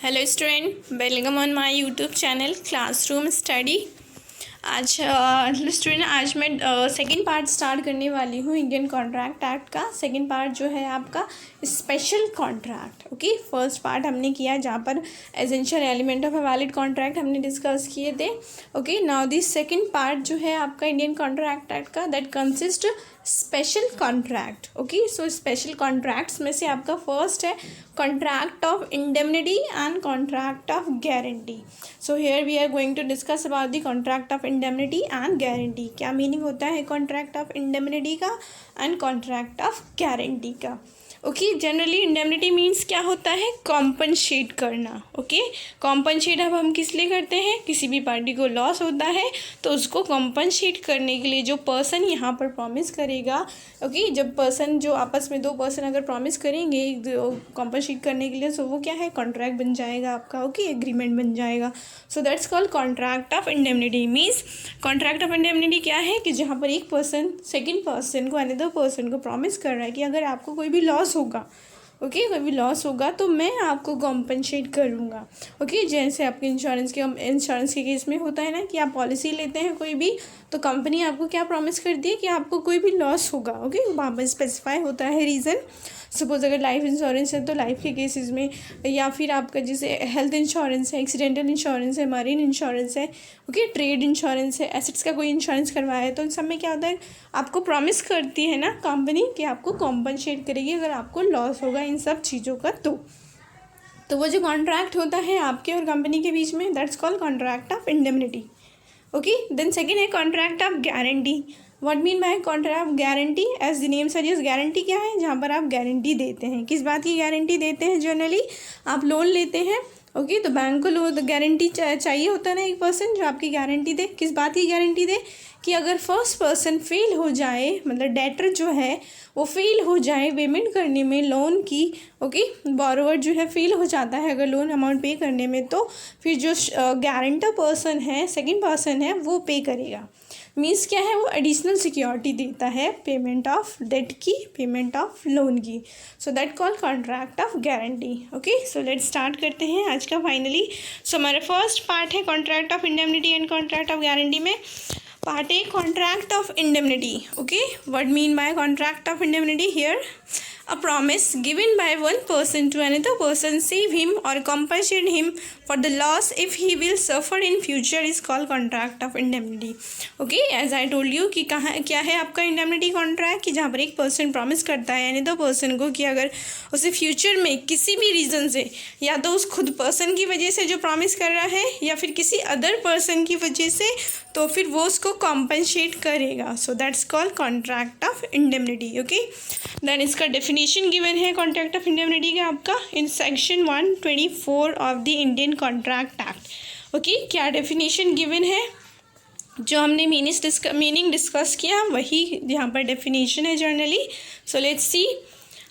Hello student, welcome on my YouTube channel classroom study. आज student आज मैं second part start करने वाली हूँ इंडियन कॉन्ट्रैक्ट एक्ट का। सेकंड पार्ट जो है आपका special contract. Okay, first part हमने किया जहाँ पर essential element of a valid contract हमने डिस्कस किए थे। Okay, now this second part जो है आपका इंडियन कॉन्ट्रैक्ट एक्ट का, that consist special contract. Okay, so special contracts में से आपका फर्स्ट है contract of indemnity and contract of guarantee. So here we are going to discuss about the contract of indemnity and guarantee. क्या meaning होता है contract of indemnity का and contract of guarantee का। Okay, generally indemnity means क्या होता है, compensate करना। Okay, compensate अब हम किस लिए करते हैं, किसी भी पार्टी को लॉस होता है तो उसको कॉम्पनसेट करने के लिए जो पर्सन यहाँ पर प्रॉमिस करेगा। ओके, जब पर्सन जो आपस में दो पर्सन अगर प्रॉमिस करेंगे कॉम्पनसेट करने के लिए, सो वो क्या है, कॉन्ट्रैक्ट बन जाएगा आपका। ओके, एग्रीमेंट बन जाएगा। सो that's called contract of indemnity. Means contract of indemnity क्या है कि जहाँ पर एक पर्सन सेकेंड पर्सन को अनदर पर्सन को प्रॉमिस कर रहा है कि अगर आपको कोई भी लॉस होगा, ओके, कोई भी लॉस होगा तो मैं आपको कॉम्पनसेट करूँगा। ओके, जैसे आपके इंश्योरेंस के केस में होता है ना कि आप पॉलिसी लेते हैं कोई भी, तो कंपनी आपको क्या प्रॉमिस करती है कि आपको कोई भी लॉस होगा। ओके, वहाँ पर स्पेसिफाई होता है रीज़न। सपोज अगर लाइफ इंश्योरेंस है तो लाइफ के केसेस में, या फिर आपका जैसे हेल्थ इंश्योरेंस है, एक्सीडेंटल इंश्योरेंस है, मरीन इंश्योरेंस है, ओके, ट्रेड इंश्योरेंस है, एसेट्स का कोई इंश्योरेंस करवाया है, तो इन सब में क्या होता है, आपको प्रॉमिस करती है ना कंपनी कि आपको कॉम्पनसेट करेगी अगर आपको लॉस होगा इन सब चीज़ों का। तो वो जो कॉन्ट्रैक्ट होता है आपके और कंपनी के बीच में, that's called contract of indemnity. Okay, then second है contract of guarantee. What mean by contract of guarantee, as the name suggest, guarantee क्या है, जहाँ पर आप गारंटी देते हैं। किस बात की गारंटी देते हैं, जनरली आप लोन लेते हैं। ओके, तो बैंक को लोन गारंटी चाहिए होता है ना, एक पर्सन जो आपकी गारंटी दे। किस बात की गारंटी दे कि अगर फर्स्ट पर्सन फेल हो जाए, मतलब डेटर जो है वो फेल हो जाए पेमेंट करने में लोन की। ओके, बोरोवर जो है फेल हो जाता है अगर लोन अमाउंट पे करने में, तो फिर जो गारंटर पर्सन है, सेकंड पर्सन है, वो पे करेगा। मीन्स क्या है, वो एडिशनल सिक्योरिटी देता है पेमेंट ऑफ डेट की, पेमेंट ऑफ लोन की। So that called contract of guarantee. Okay, so let's start करते हैं आज का फाइनली। सो हमारा फर्स्ट पार्ट है contract of indemnity and contract of guarantee में part A contract of indemnity. Okay, what mean by contract of indemnity, here a promise given by one person to another person save him or compensate him for the loss if he will suffer in future is called contract of indemnity. Okay, as I told you कि कहाँ क्या है आपका indemnity contract, कि जहाँ पर एक person promise करता है अनदर पर्सन को कि अगर उसे फ्यूचर में किसी भी रीज़न से, या तो उस खुद पर्सन की वजह से जो प्रॉमिस कर रहा है, या फिर किसी अदर पर्सन की वजह से, तो फिर वो उसको कॉम्पनसेट करेगा। So that's called contract of indemnity. Okay, then इसका डेफिनेशन गिवन है कॉन्ट्रैक्ट ऑफ इंडेमनिटी का आपका in section 124 of the Indian contract act. Okay, क्या डेफिनेशन गिवन है, जो हमने मीनिंग डिस्कस किया वही यहाँ पर डेफिनेशन है generally. So let's see,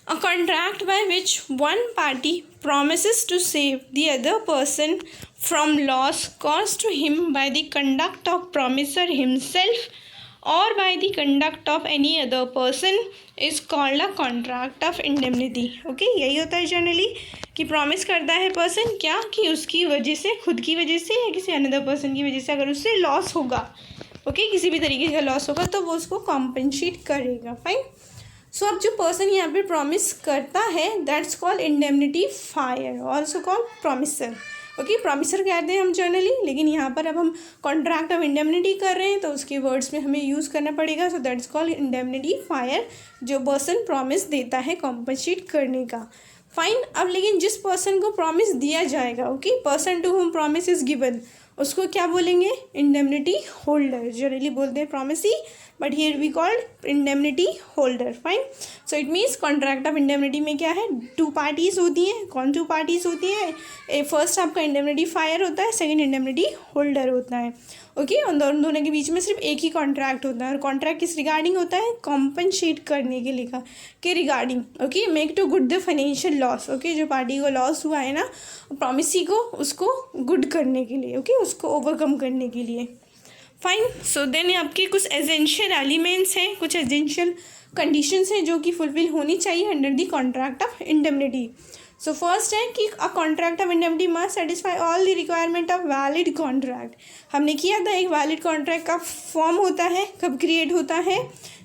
a contract by which one party promises to save the other person from loss caused to him by the conduct of promiser himself or by the conduct of any other person is called a contract of indemnity. Okay, यही होता है generally कि promise करता है person क्या, कि उसकी वजह से, खुद की वजह से या किसी अनदर पर्सन की वजह से अगर उससे लॉस होगा, ओके, किसी भी तरीके का लॉस होगा, तो वो उसको कॉम्पनसेट करेगा। फाइन। सो अब जो पर्सन यहाँ पे प्रॉमिस करता है, that's called indemnity fire, also called promiser. Okay, promiser कहते हैं हम जनरली, लेकिन यहाँ पर अब हम कॉन्ट्रैक्ट ऑफ इंडेमनिटी कर रहे हैं तो उसके वर्ड्स में हमें यूज़ करना पड़ेगा। सो दैट्स कॉल्ड इंडेमनिटी फायर, जो पर्सन प्रॉमिस देता है कॉम्पनसेट करने का। फाइन। अब लेकिन जिस पर्सन को प्रॉमिस दिया जाएगा, okay, person to whom promise is given, उसको क्या बोलेंगे, इंडेमनिटी होल्डर। जनरली बोलते हैं promisee, but here we called indemnity holder. Fine. So it means contract of indemnity में क्या है, टू पार्टीज होती हैं। कौन टू पार्टीज होती है, फर्स्ट आपका इंडेमनिटी फायर होता है, सेकंड इंडेमनिटी होल्डर होता है। ओके, उन दोनों के बीच में सिर्फ एक ही कॉन्ट्रैक्ट होता है, और कॉन्ट्रैक्ट किस रिगार्डिंग होता है, कॉम्पनसेट करने के लिए के regarding. Okay, make to good the financial loss. Okay, जो पार्टी को लॉस हुआ है ना, प्रॉमिसी को, उसको गुड करने के लिए, ओके, उसको ओवरकम करने के लिए। फाइन। सो देन आपके कुछ एसेंशियल एलिमेंट्स हैं, कुछ एसेंशियल कंडीशंस हैं जो कि फुलफिल होनी चाहिए under the contract of indemnity. So first है कि अ contract of indemnity must satisfy all the requirement of valid contract. हमने किया था एक वैलिड कॉन्ट्रैक्ट का फॉर्म होता है, कब क्रिएट होता है,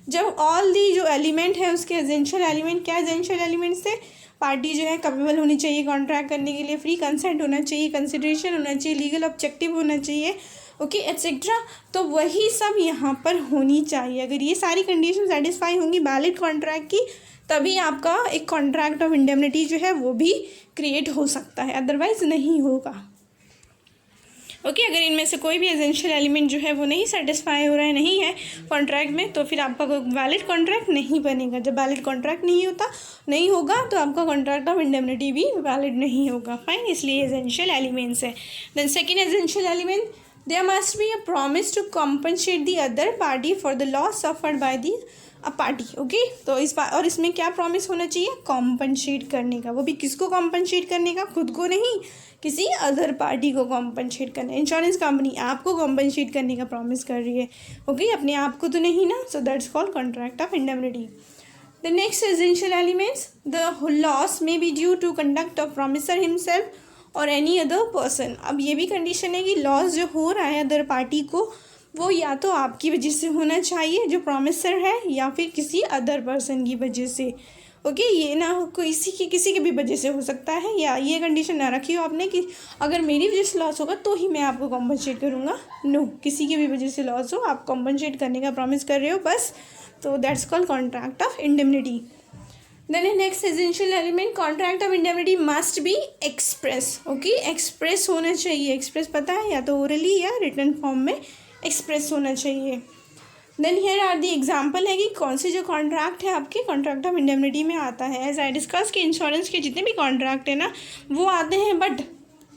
जब ऑल दी जो एलिमेंट है उसके एसेंशियल एलिमेंट, क्या एसेंशियल एलिमेंट से पार्टी जो है कैपेबल होनी चाहिए कॉन्ट्रैक्ट करने के लिए, फ्री कंसेंट होना चाहिए, कंसिडरेशन होना चाहिए, लीगल ऑब्जेक्टिव होना चाहिए, ओके एट्सेट्रा। तो वही सब यहाँ पर होनी चाहिए। अगर ये सारी कंडीशन सेटिस्फाई होंगी वैलिड कॉन्ट्रैक्ट की, तभी आपका एक कॉन्ट्रैक्ट ऑफ इंडेमनिटी जो है वो भी क्रिएट हो सकता है, अदरवाइज नहीं होगा। ओके अगर इनमें से कोई भी एसेंशियल एलिमेंट जो है वो नहीं सेटिस्फाई हो रहा है, नहीं है कॉन्ट्रैक्ट में, तो फिर आपका कोई वैलिड कॉन्ट्रैक्ट नहीं बनेगा। जब वैलिड कॉन्ट्रैक्ट नहीं होगा तो आपका कॉन्ट्रैक्ट ऑफ इंडेमनिटी भी वैलिड नहीं होगा। फाइन, इसलिए एसेंशियल एलिमेंट्स है। Then second essential element, there must be a promise to compensate the other party for the loss suffered by the party. Okay तो और इसमें क्या प्रॉमिस होना चाहिए, कॉम्पनसेट करने का। वो भी किसको कॉम्पनसेट करने का, खुद को नहीं, किसी अदर पार्टी को कॉम्पनसेट करना। इंश्योरेंस कंपनी आपको कॉम्पनसेट करने का प्रॉमिस कर रही है, ओके अपने आप को तो नहीं ना। So that's called contract of indemnity. The next essential elements, the loss may be due to conduct of promisor himself और एनी अदर पर्सन। अब ये भी कंडीशन है कि लॉस जो हो रहा है अदर पार्टी को, वो या तो आपकी वजह से होना चाहिए जो प्रॉमिसर है, या फिर किसी अदर पर्सन की वजह से। ओके ये ना हो किसी की भी वजह से हो सकता है, या ये कंडीशन ना रखी हो आपने कि अगर मेरी वजह से लॉस होगा तो ही मैं आपको कॉम्पनसेट करूँगा। नो, किसी की भी वजह से लॉस हो, आप कॉम्पनसेट करने का प्रॉमिस कर रहे हो बस, तो that's called contract of indemnity. Then next essential element, contract of indemnity must be express. Okay express होना चाहिए। एक्सप्रेस पता है, या तो ओरली या रिटन फॉर्म में एक्सप्रेस होना चाहिए। Then here are the example है कि कौन से जो कॉन्ट्रैक्ट है आपके कॉन्ट्रैक्ट ऑफ इंडेमनिटी में आता है। एज आई डिस्कस कि इंश्योरेंस के जितने भी कॉन्ट्रैक्ट है ना वो आते हैं, but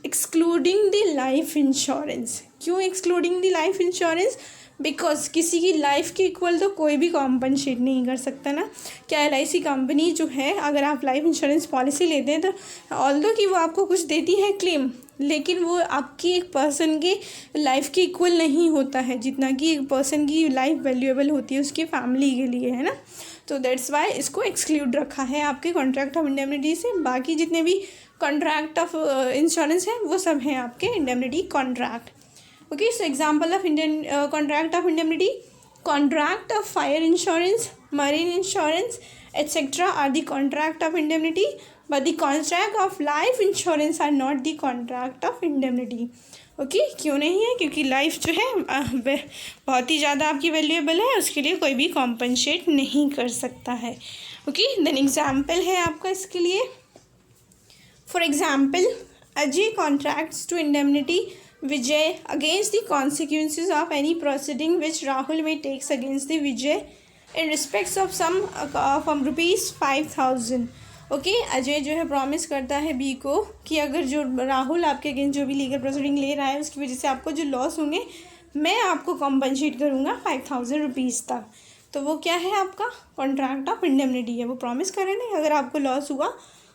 excluding the life insurance. क्यों excluding the life insurance, because किसी की लाइफ के इक्वल तो कोई भी कॉम्पनसेट नहीं कर सकता ना। क्या LIC कंपनी जो है, अगर आप लाइफ इंश्योरेंस पॉलिसी लेते हैं तो ऑल्दो कि वो आपको कुछ देती है क्लेम, लेकिन वो आपकी एक पर्सन के लाइफ के इक्वल नहीं होता है जितना कि एक पर्सन की लाइफ वैल्यूएबल होती है उसकी फैमिली के लिए, है ना। तो दैट्स वाई इसको एक्सक्लूड रखा है आपके कॉन्ट्रैक्ट ऑफ इंडेमनिटी से। बाकी जितने भी कॉन्ट्रैक्ट ऑफ इंश्योरेंस हैं वो सब हैं आपके indemnity contract. Okay, so example of contract of indemnity, contract of fire insurance, marine insurance, etc. are the contract of indemnity, but the contract of life insurance are not the contract of indemnity. Okay, क्यों नहीं है, क्योंकि life जो है बहुत ही ज़्यादा आपकी valuable है, उसके लिए कोई भी कॉम्पनसेट नहीं कर सकता है। ओके देन एग्जाम्पल है आपका इसके लिए, for example Ajay contracts to indemnity Vijay against the consequences of any proceeding which Rahul may takes against the Vijay in respects of some from ₹5,000. Okay Ajay जो है प्रॉमिस करता है बी को कि अगर जो राहुल आपके अगेंस्ट जो भी लीगल प्रोसीडिंग ले रहा है उसकी वजह से आपको जो लॉस होंगे मैं आपको कॉम्पनसेट करूँगा ₹5,000 तक। तो वो क्या है, आपका कॉन्ट्रैक्ट ऑफ इंडेमनिटी है। वो प्रॉमिस कर रहे हैं अगर आपको लॉस हुआ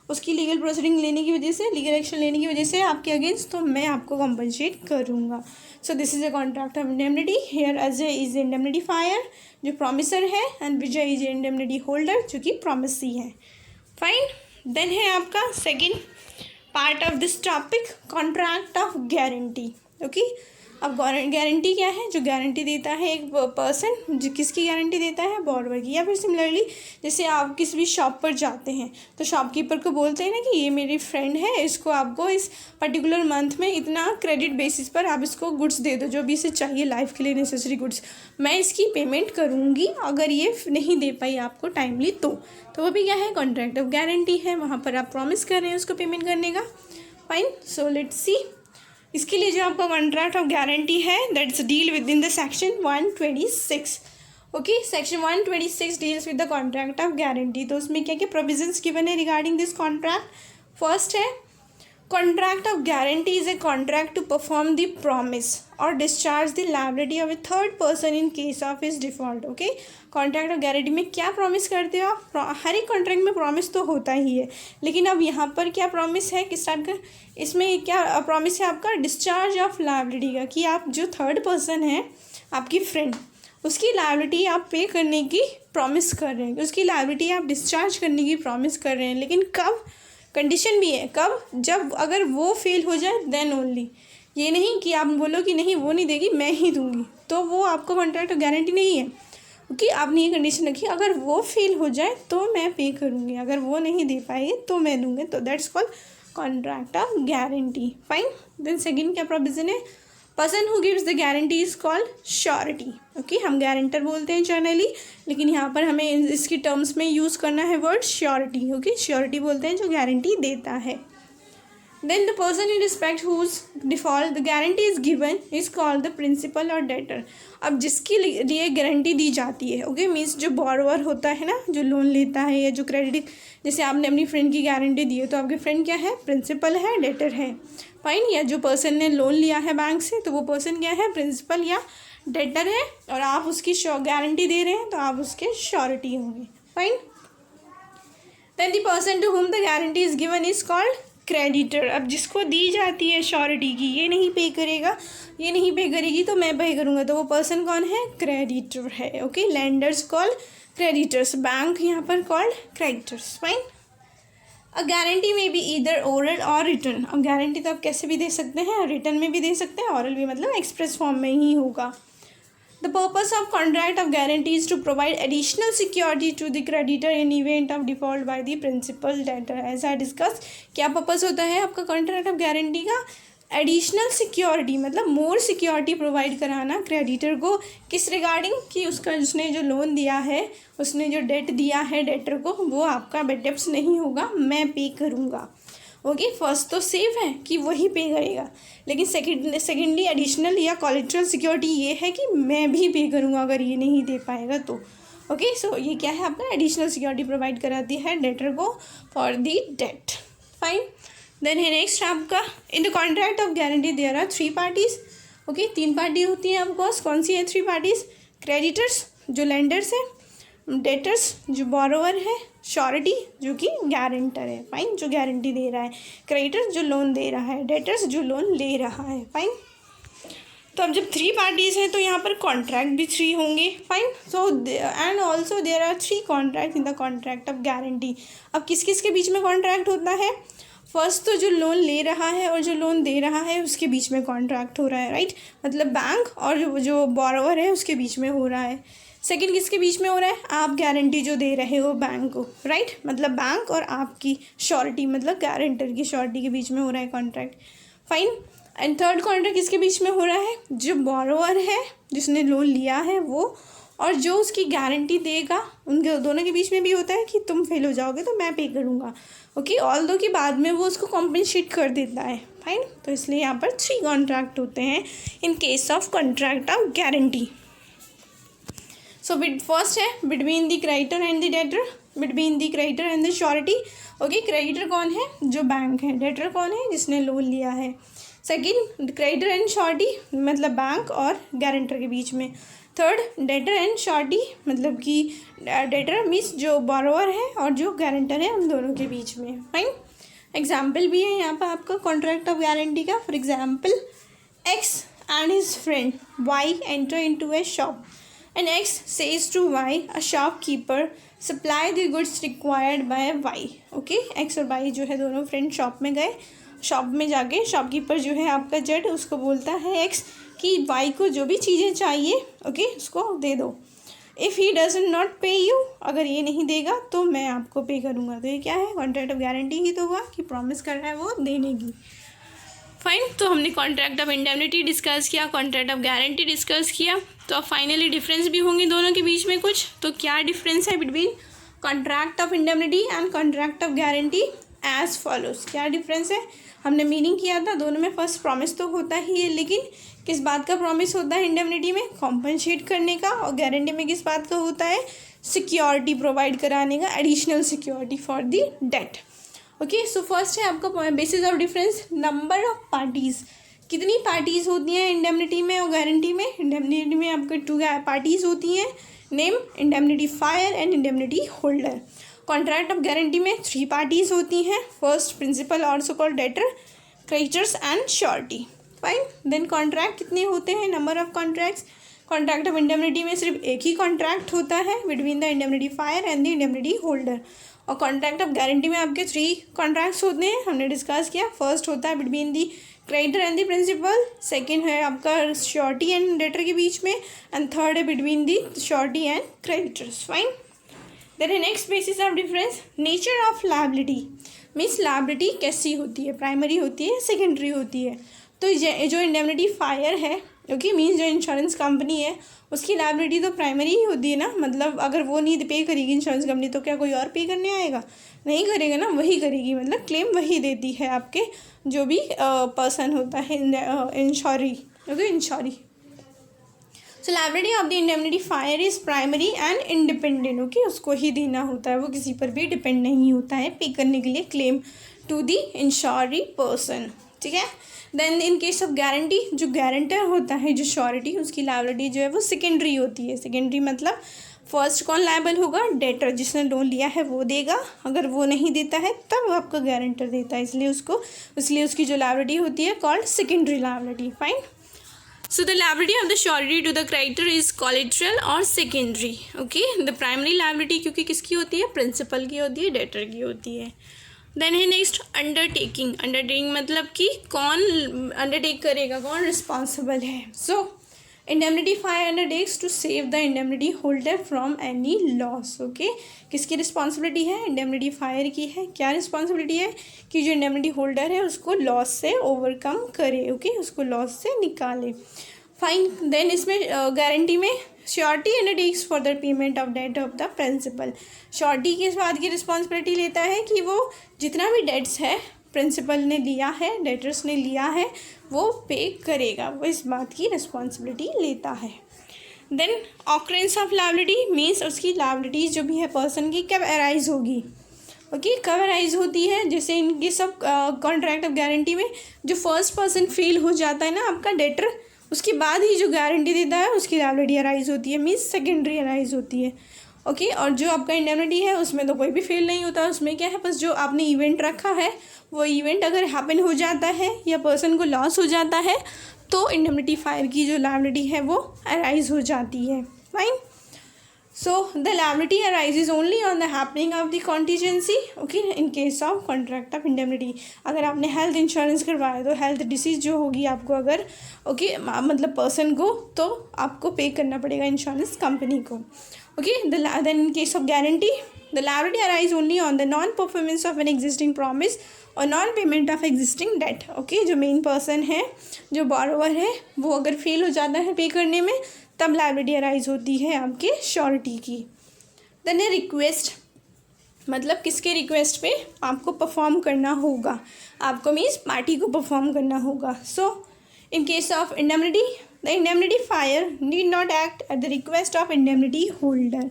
उसकी लीगल प्रोसीडिंग लेने की वजह से, लीगल एक्शन लेने की वजह से आपके अगेंस्ट, तो मैं आपको कॉम्पनसेट करूँगा। So this is a contract of indemnity. Here Ajay is indemnifier जो प्रॉमिसर है, and Vijay is indemnity holder जो कि प्रॉमिसी है। फाइन, देन है आपका second part of this topic, contract of guarantee. Okay अब गारंटी क्या है, जो गारंटी देता है एक पर्सन, जो किसकी गारंटी देता है, बॉर्डर की। या फिर सिमिलरली जैसे आप किसी भी शॉप पर जाते हैं तो शॉपकीपर को बोलते हैं ना कि ये मेरी फ्रेंड है, इसको आपको इस पर्टिकुलर मंथ में इतना क्रेडिट बेसिस पर आप इसको गुड्स दे दो जो भी इसे चाहिए लाइफ के लिए नेसेसरी गुड्स, मैं इसकी पेमेंट करूँगी अगर ये नहीं दे पाई आपको टाइमली तो वो भी क्या है, कॉन्ट्रैक्ट ऑफ गारंटी है। वहाँ पर आप प्रॉमिस कर रहे हैं उसको पेमेंट करने का। फाइन, सो लेट्स सी इसके लिए जो आपका कॉन्ट्रैक्ट ऑफ गारंटी है that's deal with in the section 126। Okay section 126 deals with the contract of guarantee. तो उसमें क्या क्या प्रोविजंस गिवन है रिगार्डिंग दिस कॉन्ट्रैक्ट। फर्स्ट है contract of guarantee is a contract to perform the promise और discharge the liability of a third person in case of his default. Okay contract of guarantee में क्या promise करते हो आप, हर एक contract में promise तो होता ही है, लेकिन अब यहाँ पर क्या प्रॉमिस है, किस टाइप का, इसमें क्या प्रॉमिस है आपका, डिस्चार्ज ऑफ लायबिलिटी का, कि आप जो थर्ड पर्सन है आपकी फ्रेंड उसकी लायबिलिटी आप पे करने की प्रॉमिस कर रहे हैं, उसकी लायबिलिटी आप डिस्चार्ज करने की प्रॉमिस कर रहे हैं। लेकिन कंडीशन भी है, कब, जब अगर वो फेल हो जाए देन ओनली। ये नहीं कि आप बोलो कि नहीं वो नहीं देगी मैं ही दूंगी, तो वो आपको कॉन्ट्रैक्ट ऑफ गारंटी नहीं है, क्योंकि आपने ये कंडीशन रखी अगर वो फेल हो जाए तो मैं पे करूँगी, अगर वो नहीं दे पाएगी तो मैं दूंगी, तो that's called contract of guarantee. Fine. Then second क्या प्रोविजन है, person who gives the guarantee is called surety. Okay, हम गारंटर बोलते हैं जनरली, लेकिन यहाँ पर हमें इसकी टर्म्स में यूज़ करना है वर्ड श्योरिटी। ओके, श्योरिटी बोलते हैं जो गारंटी देता है। Then the person in respect whose default the guarantee is given is called the principal or debtor। अब जिसके लिए गारंटी दी जाती है, ओके, मीन्स जो बोरोवर होता है ना, जो लोन लेता है या जो क्रेडिट, जैसे आपने अपनी फ्रेंड की गारंटी दी है तो आपके फ्रेंड क्या है, प्रिंसिपल है, डेटर है। फाइन। या जो पर्सन ने लोन लिया है बैंक से तो वो पर्सन क्या है, प्रिंसिपल या डेटर है, और आप उसकी गारंटी दे रहे हैं तो आप उसके श्योरिटी होंगे। Fine. Then the person to whom the guarantee is given is called creditor. अब जिसको दी जाती है श्योरिटी की, ये नहीं पे करेगा, ये नहीं पे करेगी तो मैं पे करूँगा, तो वो पर्सन कौन है, क्रेडिटर है। Okay, landers called creditors, bank यहाँ पर called creditors. Fine. A guarantee में बी ईदर ओरल और रिटर्न। अब गारंटी तो आप कैसे भी दे सकते हैं, रिटर्न में भी दे सकते हैं, ओरल भी मतलब एक्सप्रेस फॉर्म में ही होगा। The purpose of contract of guarantee is to provide additional security to the creditor in event of default by the principal debtor। As I discussed, क्या पर्पस होता है आपका कॉन्ट्रैक्ट ऑफ गारंटी का, additional security मतलब मोर security provide कराना creditor को, किस regarding, कि उसका उसने जो लोन दिया है, उसने जो डेट दिया है डेटर को, वो आपका डेप्स नहीं होगा, मैं पे करूँगा। ओके, फर्स्ट तो सेफ है कि वही पे करेगा, लेकिन सेकेंडली एडिशनल या कोलेटरल सिक्योरिटी ये है कि मैं भी पे करूँगा अगर ये नहीं दे पाएगा तो। ओके, सो ये क्या है आपका एडिशनल सिक्योरिटी प्रोवाइड कराती है डेटर को for the debt. Fine. Then है नेक्स्ट आपका, in the contract of guarantee there are 3 parties. Okay, 3 party होती हैं ऑफकोर्स, कौन सी है 3 पार्टीज, क्रेडिटर्स जो लेंडर्स है, डेटर्स जो बोरोवर है, श्योरिटी जो कि गारंटर है। फाइन, जो गारंटी दे रहा है, क्रेडिटर्स जो लोन दे रहा है, डेटर्स जो लोन ले रहा है। फाइन। तो अब जब 3 पार्टीज़ हैं तो यहाँ पर कॉन्ट्रैक्ट भी 3 होंगे। Fine. So and also there are 3 contract in the contract of guarantee. अब किस किस के बीच में कॉन्ट्रैक्ट होता है, फर्स्ट तो जो लोन ले रहा है और जो लोन दे रहा है उसके बीच में कॉन्ट्रैक्ट हो रहा है, राइट, मतलब बैंक और जो बोरोवर है उसके बीच में हो रहा है। सेकंड किसके बीच में हो रहा है, आप गारंटी जो दे रहे हो बैंक को, राइट, मतलब बैंक और आपकी श्योरिटी मतलब गारंटर की श्योरिटी के बीच में हो रहा है contract. Fine. And third contract किसके बीच में हो रहा है, जो बोरोवर है जिसने लोन लिया है वो, और जो उसकी गारंटी देगा, उनके दोनों के बीच में भी होता है कि तुम फेल हो जाओगे तो मैं पे करूँगा। ओके, ऑल दो कि बाद में वो उसको कॉम्पनसेट कर देता है। फाइन। तो इसलिए यहाँ पर 3 कॉन्ट्रैक्ट होते हैं in case of contract of guarantee. So first है between the creditor and the debtor, between the creditor and the surety. Okay, creditor कौन है, जो बैंक है, डेटर कौन है, जिसने लोन लिया है। सेकंड, क्रेडिटर एंड श्योरिटी मतलब बैंक और गारंटर के बीच में। थर्ड, डेटर एंड श्योरिटी मतलब कि डेटर मीन्स जो बोरोवर है और जो गारंटर है उन दोनों के बीच में। फाइन। एग्जाम्पल भी है यहाँ पर आपका कॉन्ट्रैक्ट ऑफ गारंटी का। For example, X and his friend Y enter into a shop and X says to Y, a shopkeeper, supply the goods required by Y। Okay, X और Y जो है दोनों फ्रेंड शॉप में गए, shop में जाके shopkeeper जो है आपका जेड उसको बोलता है X कि Y को जो भी चीज़ें चाहिए ओके उसको दे दो। इफ़ ही डजंट नॉट पे यू, अगर ये नहीं देगा तो मैं आपको पे करूँगा। तो ये क्या है, कॉन्ट्रैक्ट ऑफ गारंटी ही तो हुआ कि प्रॉमिस कर रहा है वो देने की। फाइन। तो हमने कॉन्ट्रैक्ट ऑफ इंडेमनिटी डिस्कस किया, कॉन्ट्रैक्ट ऑफ गारंटी डिस्कस किया। तो अब फाइनली डिफरेंस भी होंगे दोनों के बीच में कुछ। तो क्या डिफरेंस है between contract of indemnity and contract of guarantee as follows. क्या डिफरेंस है, हमने मीनिंग किया था दोनों में। फर्स्ट प्रॉमिस तो होता ही है, लेकिन किस बात का प्रॉमिस होता है इंडेमनिटी में, कॉम्पनसेट करने का, और गारंटी में किस बात का होता है, सिक्योरिटी प्रोवाइड कराने का, additional security for the debt. Okay, so first है आपका basis of difference, number of parties, कितनी पार्टीज़ होती हैं इंडेमनिटी में और गारंटी में। इंडेमनिटी में आपके 2 पार्टीज़ होती हैं, name indemnifier and indemnity holder. Contract of guarantee में 3 पार्टीज़ होती हैं, first principal also called debtor, creditors and surety. Fine. Then contract कितने होते हैं, number of contracts. Contract of indemnity में सिर्फ एक ही कॉन्ट्रैक्ट होता है between the indemnifier and the indemnity holder, और कॉन्ट्रैक्ट ऑफ गारंटी में आपके 3 कॉन्ट्रैक्ट्स होते हैं, हमने डिस्कस किया। फर्स्ट होता है between the creditor and the principal, second है आपका श्योरिटी एंड डेटर के बीच में, एंड थर्ड है between the surety and creditors. Fine. Then next basis of difference, nature of liability means liability कैसी होती है, प्राइमरी होती है, सेकेंडरी होती है। तो जो इंडेमनिटी फायर है, ओके, मीन्स जो इंश्योरेंस कंपनी है उसकी लायबिलिटी तो प्राइमरी ही होती है ना, मतलब अगर वो नहीं पे करेगी इंश्योरेंस कंपनी तो क्या कोई और पे करने आएगा? नहीं करेगा ना, वही करेगी, मतलब क्लेम वही देती है आपके जो भी पर्सन होता है इंश्योरी, okay, इंश्योरी। So liability of the indemnity fire is primary and independent, okay, उसको ही देना होता है, वो किसी पर भी डिपेंड नहीं होता है पे करने के लिए claim to the insuree person, ठीक है। Then in case of guarantee, जो गारंटर होता है, जो श्योरिटी, उसकी लायबिलिटी जो है वो सेकेंडरी होती है। सेकेंडरी मतलब फर्स्ट कौन लायबल होगा? डेटर, जिसने लोन लिया है वो देगा, अगर वो नहीं देता है तब आपका गारंटर देता है, इसलिए उसकी जो लायबिलिटी होती है called secondary liability. Fine. So the liability of the surety to the creditor is collateral और secondary, okay? The primary liability क्योंकि किसकी होती है? प्रिंसिपल की होती है, डेटर की होती है। देन है नेक्स्ट अंडरटेकिंग। अंडरटेकिंग मतलब कि कौन अंडरटेक करेगा, कौन रिस्पॉन्सिबल है। So indemnifier undertakes to save the indemnity holder from any loss, okay. किसकी रिस्पॉन्सिबिलिटी है? इंडेमनिटी फायर की है। क्या रिस्पॉन्सिबिलिटी है? कि जो इंडेमनिटी होल्डर है उसको लॉस से ओवरकम करे, ओके, उसको लॉस से निकाले। फाइन। देन इसमें गारंटी में surety undertakes for the payment of debt of the principal. Surety किस बात की रिस्पॉन्सिबिलिटी लेता है? कि वो जितना भी डेट्स है प्रिंसिपल ने लिया है, डेटर्स ने लिया है, वो पे करेगा, वो इस बात की रिस्पॉन्सिबिलिटी लेता है। Then occurrence of liability means उसकी लायबिलिटी जो भी है पर्सन की कब अराइज होगी, ओके, कब अराइज होती है। जैसे इनके सब कॉन्ट्रैक्ट ऑफ गारंटी में जो फर्स्ट पर्सन फेल हो जाता है ना आपका डेटर, उसके बाद ही जो गारंटी देता है उसकी लायबिलिटी अराइज होती है, मीन्स सेकेंडरी अराइज होती है, ओके। और जो आपका इंडेमनिटी है उसमें तो कोई भी फेल नहीं होता, उसमें क्या है, बस जो आपने इवेंट रखा है वो इवेंट अगर हैपन हो जाता है या पर्सन को लॉस हो जाता है तो इंडेमनिटी फायर की जो लायबिलिटी है वो अराइज हो जाती है। Fine. So the liability arises only on the happening of the contingency, okay, in case of contract of indemnity. अगर आपने हेल्थ इंश्योरेंस करवाया तो हेल्थ डिसीज जो होगी आपको अगर, ओके, मतलब पर्सन को, तो आपको पे करना पड़ेगा इंश्योरेंस कंपनी को, okay. Then in case of guarantee the liability arise only on the non performance of an existing promise और non payment of existing debt, okay. जो मेन पर्सन है, जो बॉरोवर है, वो अगर फेल हो जाता है पे करने में तब लायबिलिटी अराइज होती है आपके श्योरिटी की। देन है रिक्वेस्ट, मतलब किसके रिक्वेस्ट पे आपको परफॉर्म करना होगा, आपको मीन्स पार्टी को परफॉर्म करना होगा। So in case of indemnity the indemnifier need not act at the request of indemnity holder.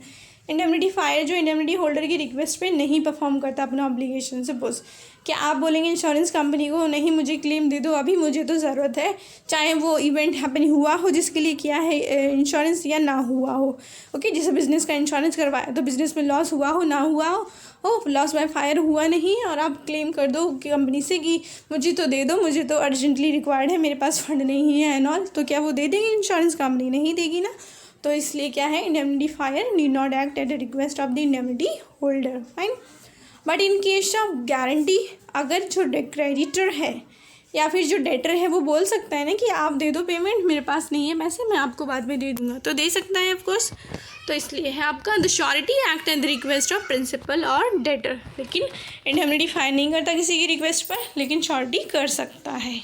Indemnifier जो इंडेमनिटी होल्डर की रिक्वेस्ट पे नहीं परफॉर्म करता अपना ऑब्लिगेशन। सपोज क्या आप बोलेंगे इंश्योरेंस कंपनी को, नहीं मुझे क्लेम दे दो अभी, मुझे तो ज़रूरत है, चाहे वो इवेंट हैपन हुआ हो जिसके लिए किया है इंश्योरेंस या ना हुआ हो, ओके। जैसे बिजनेस का इंश्योरेंस करवाया तो बिजनेस में लॉस हुआ हो ना हुआ हो, लॉस बाय फायर हुआ नहीं, और आप क्लेम कर दो कंपनी से कि मुझे तो दे दो, मुझे तो अर्जेंटली रिक्वायर्ड है, मेरे पास फंड नहीं है एंड ऑल, तो क्या वो दे देंगे इंश्योरेंस कंपनी? नहीं देगी ना। तो इसलिए क्या है, indemnifier need not act at the request of the indemnity holder. Fine. But in case of guarantee, अगर जो क्रेडिटर है या फिर जो डेटर है वो बोल सकता है ना कि आप दे दो पेमेंट, मेरे पास नहीं है पैसे, मैं आपको बाद में दे दूंगा, तो दे सकता है ऑफकोर्स। तो इसलिए है आपका the surety act at the request of principal और डेटर। लेकिन इंडेमनिटी फायर नहीं करता किसी की रिक्वेस्ट पर, लेकिन श्योरिटी कर सकता है,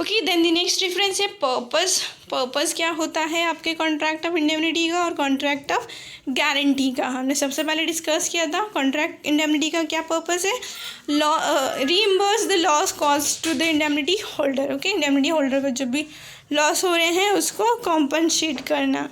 okay. Then the next difference है पर्पस। पर्पस क्या होता है आपके कॉन्ट्रैक्ट ऑफ इंडेमनिटी का और कॉन्ट्रैक्ट ऑफ गारंटी का? हमने सबसे पहले डिस्कस किया था कॉन्ट्रैक्ट इंडेमनिटी का क्या पर्पस है, reimburse the loss cost to the indemnity holder, okay. Indemnity holder को जब भी लॉस हो रहे हैं उसको कॉम्पनसेट करना।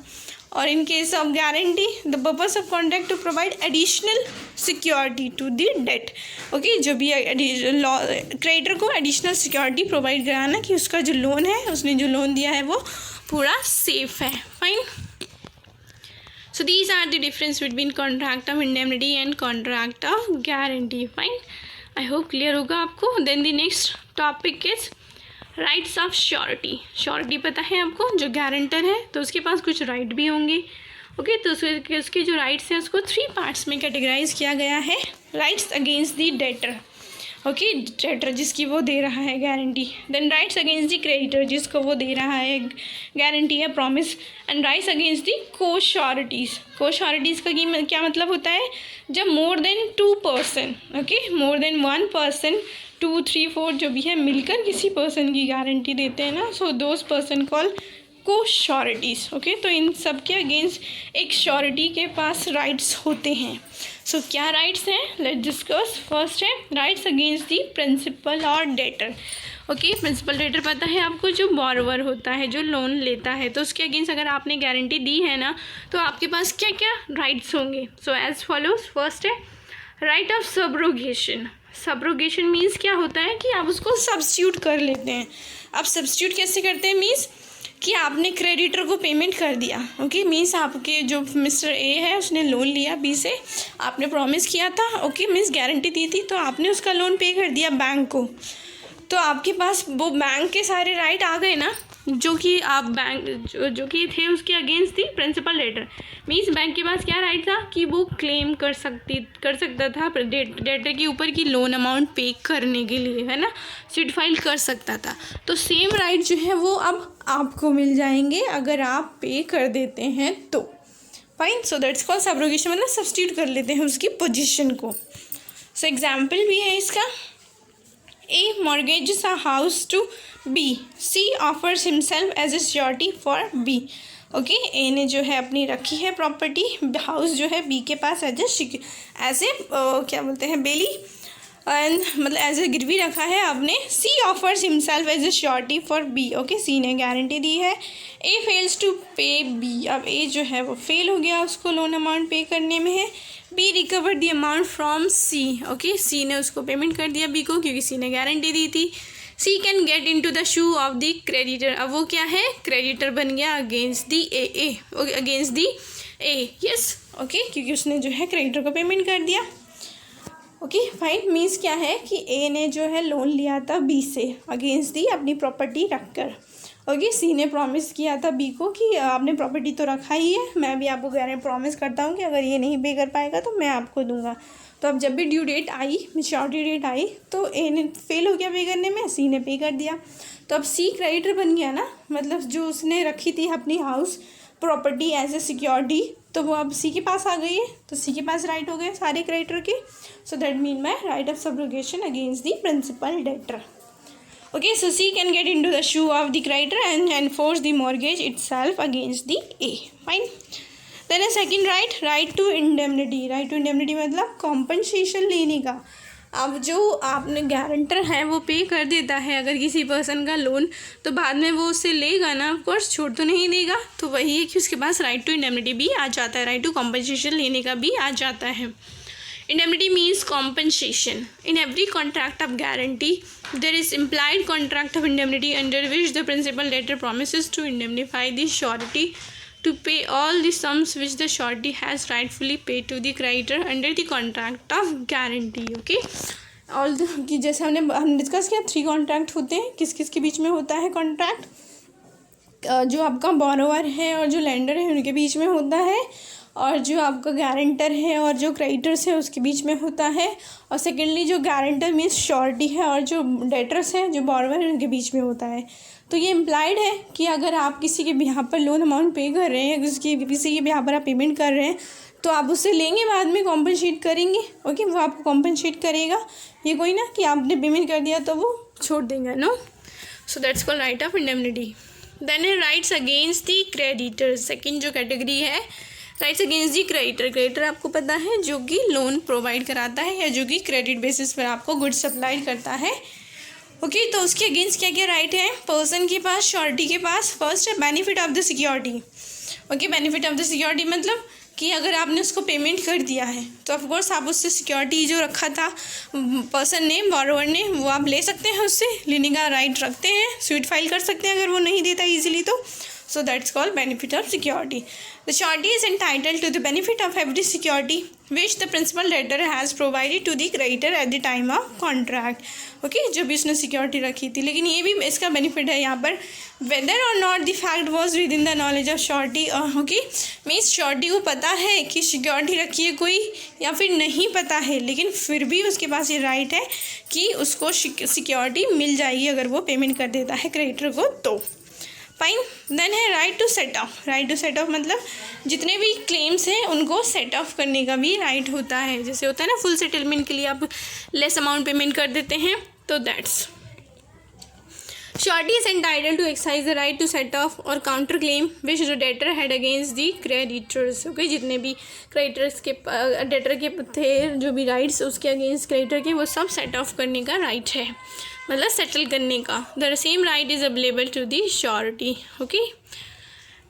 और in case of guarantee the purpose of contract to provide additional security to the debt, okay. जो भी क्रेडिटर को एडिशनल सिक्योरिटी प्रोवाइड कराना कि उसका जो लोन है, उसने जो लोन दिया है वो पूरा सेफ है। Fine. So these are the difference between contract of indemnity and contract of guarantee. Fine, I hope clear होगा आपको। Then the next topic is rights of surety. Surety पता है आपको, जो गारंटर है तो उसके पास कुछ राइट भी होंगे, ओके, तो उसके जो राइट्स हैं उसको 3 पार्ट्स में कैटेगराइज किया गया है। Rights against the debtor, okay, debtor जिसकी वो दे रहा है guarantee, then rights against the creditor जिसको वो दे रहा है गारंटी या promise, and rights against the co-sureties. Co-sureties का क्या मतलब होता है, जब more than 2 person, okay, more than 1 person, 2, 3, 4 जो भी है मिलकर किसी पर्सन की गारंटी देते हैं ना, so those person call co-sureties. Okay, तो इन सब के अगेंस्ट एक श्योरिटी के पास राइट्स होते हैं। सो क्या राइट्स हैं, लेट्स डिस्कस। फर्स्ट है राइट्स अगेंस्ट दी प्रिंसिपल और डेटर। ओके, प्रिंसिपल डेटर पता है आपको, जो बोरोवर होता है, जो लोन लेता है, तो उसके अगेंस्ट अगर आपने गारंटी दी है ना, तो आपके पास क्या क्या राइट्स होंगे। सो एज फॉलोज, फर्स्ट है right of subrogation. Subrogation means क्या होता है कि आप उसको सब्स्टिट्यूट कर लेते हैं। आप सब्स्टिट्यूट कैसे करते हैं, मीन्स कि आपने क्रेडिटर को पेमेंट कर दिया। ओके, मीन्स आपके जो मिस्टर ए है उसने लोन लिया बी से, आपने प्रॉमिस किया था, ओके, मीन्स गारंटी दी थी, तो आपने उसका लोन पे कर दिया बैंक को, तो आपके पास वो बैंक के सारे राइट आ गए ना, जो कि आप बैंक जो कि थे उसके अगेंस्ट थी प्रिंसिपल डेटर। मीन्स बैंक के पास क्या राइट था कि वो क्लेम कर सकता था डेटर के ऊपर की लोन अमाउंट पे करने के लिए, है ना, स्वीट फाइल कर सकता था। तो सेम राइट जो है वो अब आपको मिल जाएंगे अगर आप पे कर देते हैं तो। Fine, so that's called subrogation, मतलब सब्स्टिट्यूट कर लेते हैं उसकी पोजीशन को। सो एग्जाम्पल भी है इसका, A mortgages a house to B. C offers himself as a surety for B. Okay, A ने जो है अपनी रखी है प्रॉपर्टी, हाउस जो है बी के पास एज ए क्या बोलते हैं बेली, एंड मतलब एज ए गिरवी रखा है आपने। C offers himself as a surety for B. Okay, C ने गारंटी दी है, A fails to pay B. अब ए जो है वो फेल हो गया, उसको लोन अमाउंट पे करने में है। B recover the amount from C. Okay, C ने उसको पेमेंट कर दिया बी को, क्योंकि सी ने गारंटी दी थी। C can get in to the shoe of the creditor. अब वो क्या है, क्रेडिटर बन गया against the A, against the A, yes, okay, क्योंकि उसने जो है क्रेडिटर को पेमेंट कर दिया। ओके, फाइन, मीन्स क्या है कि ए ने जो है लोन लिया था बी से अगेंस्ट दी अपनी प्रॉपर्टी रखकर। ओके, सी ने प्रॉमिस किया था बी को कि आपने प्रॉपर्टी तो रखा ही है, मैं भी आपको प्रॉमिस करता हूँ कि अगर ये नहीं पे कर पाएगा तो मैं आपको दूंगा। तो अब जब भी ड्यू डेट आई, मैच्योरिटी डेट आई, तो ए ने फेल हो गया पे करने में, सी ने पे कर दिया। तो अब सी क्रेडिटर बन गया ना, मतलब जो उसने रखी थी अपनी house property as a security, तो वो अब सी के पास आ गई है, तो सी के पास राइट हो गए सारे क्रेडिटर के। So that mean my right of subrogation against the principal debtor. Okay, so C can get into the shoe of the creditor and enforce the mortgage itself against the A. Fine. Then a second right to indemnity. Right to indemnity मतलब compensation लेने का। अब जो आपने guarantor है वो पे कर देता है अगर किसी पर्सन का लोन, तो बाद में वो उससे लेगा ना, ऑफ कोर्स छोड़ तो नहीं देगा, तो वही है कि उसके पास राइट टू इंडेमनिटी भी आ जाता है, राइट टू कॉम्पनसेशन लेने का भी आ जाता है। Indemnity means compensation. In every contract of guarantee, there is implied contract of indemnity under which the principal debtor promises to indemnify the surety to pay all the sums which the surety has rightfully paid to the creditor under the contract of guarantee. Okay? All the कि जैसे हमने discuss किया 3 contract होते हैं, किस किस के बीच में होता है कॉन्ट्रैक्ट, जो आपका बोरोवर है और जो लेंडर है उनके बीच में होता है, और जो आपका गारंटर है और जो क्रेडिटर्स है उसके बीच में होता है, और सेकेंडली जो गारंटर मीन्स श्योरिटी है और जो डेटर्स हैं जो बोरोवर है उनके बीच में होता है। तो ये इम्प्लाइड है कि अगर आप किसी के बिहाफ पर लोन अमाउंट पे कर रहे हैं, किसी के बिहाफ पर आप पेमेंट कर रहे हैं, तो आप उससे लेंगे, बाद में कॉम्पनसेट करेंगे। ओके, वो आपको कॉम्पनसेट करेगा, ये कोई ना कि आपने पेमेंट कर दिया तो वो छोड़ देंगे, no. So that's called right of indemnity. Then है rights against the creditor. Second जो कैटेगरी है rights against the creditor. Creditor आपको पता है जो कि लोन प्रोवाइड कराता है या जो कि क्रेडिट बेसिस पर आपको गुड्स सप्लाई करता है। ओके, तो उसके अगेंस्ट क्या क्या राइट है पर्सन के पास, श्योरिटी के पास। फर्स्ट है benefit of the security. Okay, benefit of the security मतलब कि अगर आपने उसको पेमेंट कर दिया है तो ऑफकोर्स आप उससे सिक्योरिटी जो रखा था पर्सन ने, बोरोवर ने, वो आप ले सकते हैं, उससे लेने का राइट रखते हैं, स्वीट फाइल कर सकते हैं अगर वो नहीं देता ईजिली तो। So that's called benefit of security. The surety is entitled to the benefit of every security which the principal debtor has provided to the creditor at the time of contract. Okay, जो भी उसने security रखी थी, लेकिन ये भी इसका benefit है यहाँ पर, वेदर और not the fact was with in the knowledge of surety. Okay, means surety को पता है कि सिक्योरिटी रखी है कोई या फिर नहीं पता है, लेकिन फिर भी उसके पास ये राइट है कि उसको सिक्योरिटी मिल जाएगी अगर वो पेमेंट कर देता है क्रेडिटर को तो. फाइन. देन है right to set off. Right to set off मतलब जितने भी क्लेम्स हैं उनको सेट ऑफ करने का भी राइट होता है. जैसे होता है ना, फुल सेटलमेंट के लिए आप लेस अमाउंट पेमेंट कर देते हैं, तो that's. Surety is entitled to exercise the right to set off or counter claim which the debtor had against the creditors. Okay, जितने भी creditors के debtor के थे जो भी rights उसके against creditor के, वो सब set off करने का right है, मतलब settle करने का. The same right is available to the surety. Okay,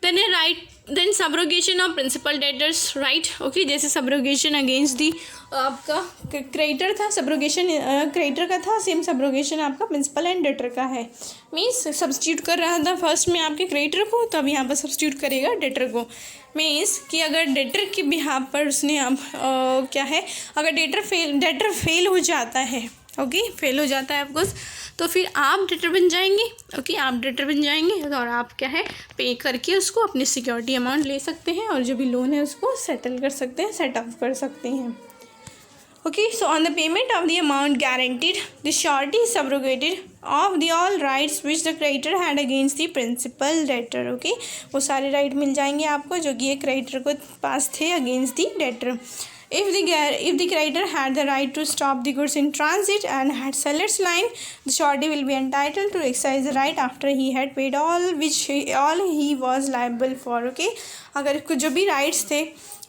then a right, then subrogation of principal debtors right. Okay, जैसे subrogation against the आपका क्रेडिटर था, सब्रोगेशन क्रेडिटर का था, सेम सब्रोगेशन आपका प्रिंसिपल एंड डेटर का है. मीन्स सब्स्टिट्यूट कर रहा था फर्स्ट में आपके क्रेडिटर को, तब यहाँ पर सब्स्टिट्यूट करेगा डेटर को. मीन्स कि अगर डेटर के बिहाफ पर उसने अब क्या है, अगर डेटर फेल हो जाता है, ओके, फेल हो जाता है ऑफकोर्स, तो फिर आप डेटर बन जाएंगे. ओके, आप डेटर बन जाएंगे और आप क्या है, पे करके उसको अपनी सिक्योरिटी अमाउंट ले सकते हैं और जो भी लोन है उसको सेटल कर सकते हैं, सेट ऑफ कर सकते हैं. Okay, so on the payment of the amount guaranteed, the surety is subrogated of the all rights which the creditor had against the principal debtor. Okay, वो सारे राइट मिल जाएंगे आपको जो कि एक क्रेडिटर को पास थे against the debtor. If the creditor had the right to stop the goods in transit and had seller's line, the surety will be entitled to exercise the right after he had paid all he was liable for. Okay, अगर कुछ जो भी rights थे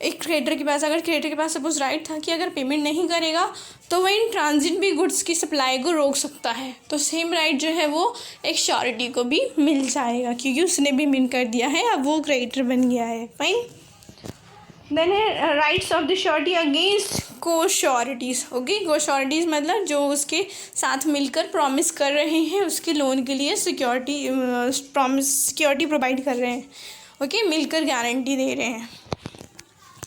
एक creditor के पास, अगर creditor के पास suppose right था कि अगर पेमेंट नहीं करेगा तो वह इन ट्रांजिट भी गुड्स की सप्लाई को रोक सकता है, तो सेम राइट जो है वो एक श्योरिटी को भी मिल जाएगा क्योंकि उसने भी मिल कर दिया है, अब वो क्रेडिटर बन गया है. फाइन. देन है rights of the surety against को श्योरिटीज़. ओके, को श्योरिटीज़ मतलब जो उसके साथ मिलकर प्रॉमिस कर रहे हैं उसके लोन के लिए सिक्योरिटी प्रोवाइड कर रहे हैं. ओके, मिलकर गारंटी दे रहे हैं,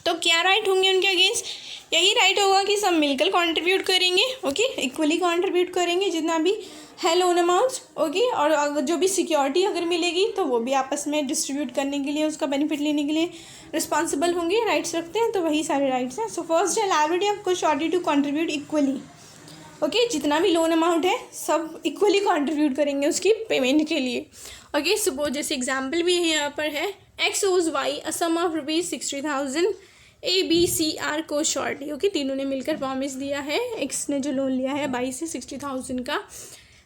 तो क्या राइट होंगे उनके अगेंस्ट? यही राइट होगा कि सब मिलकर कंट्रीब्यूट करेंगे. ओके, इक्वली कंट्रीब्यूट करेंगे जितना भी है लोन अमाउंट्स. ओके, और अगर जो भी सिक्योरिटी अगर मिलेगी तो वो भी आपस में डिस्ट्रीब्यूट करने के लिए, उसका बेनिफिट लेने के लिए रिस्पॉन्सिबल होंगे, राइट्स रखते हैं, तो वही सारे राइट्स हैं. सो फर्स्ट है liability of co surety to contribute equally. Okay, जितना भी लोन अमाउंट है सब इक्वली कंट्रीब्यूट करेंगे उसकी पेमेंट के लिए. ओके, सपोज जैसे एग्जाम्पल भी यहाँ पर है, X owes Y a sum of ₹60,000, A B C are co surety. Okay, तीनों ने मिलकर प्रॉमिस दिया है, एक्स ने जो लोन लिया है बाई से 60,000 का,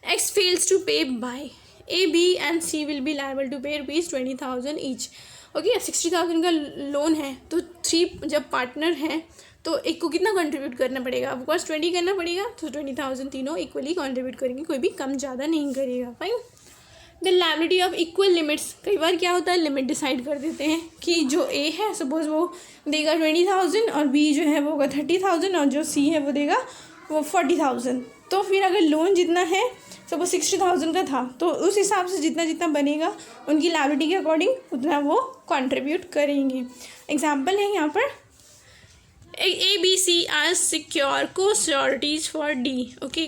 X fails to pay Y, A B and C will be liable to pay ₹20,000 each. Okay, 60,000 का लोन है तो 3 जब पार्टनर हैं तो एक को कितना कंट्रीब्यूट करना पड़ेगा? ऑफकोर्स 20 करना पड़ेगा, तो 20,000 तीनों इक्वली कंट्रीब्यूट करेंगे, कोई भी कम ज़्यादा नहीं करेगा. Fine. The liability of equal limits. कई बार क्या होता है, लिमिट डिसाइड कर देते हैं कि जो ए है सपोज वो देगा 20,000 और बी जो है वो होगा 30,000 और जो सी है वो देगा वो 40,000. तो फिर अगर लोन जितना है सपोज 60,000 का था तो उस हिसाब से जितना जितना बनेगा उनकी लायबिलिटी के अकॉर्डिंग उतना वो कंट्रीब्यूट करेंगे. एग्जाम्पल है यहाँ पर, A B C are secure co sureties for D. Okay,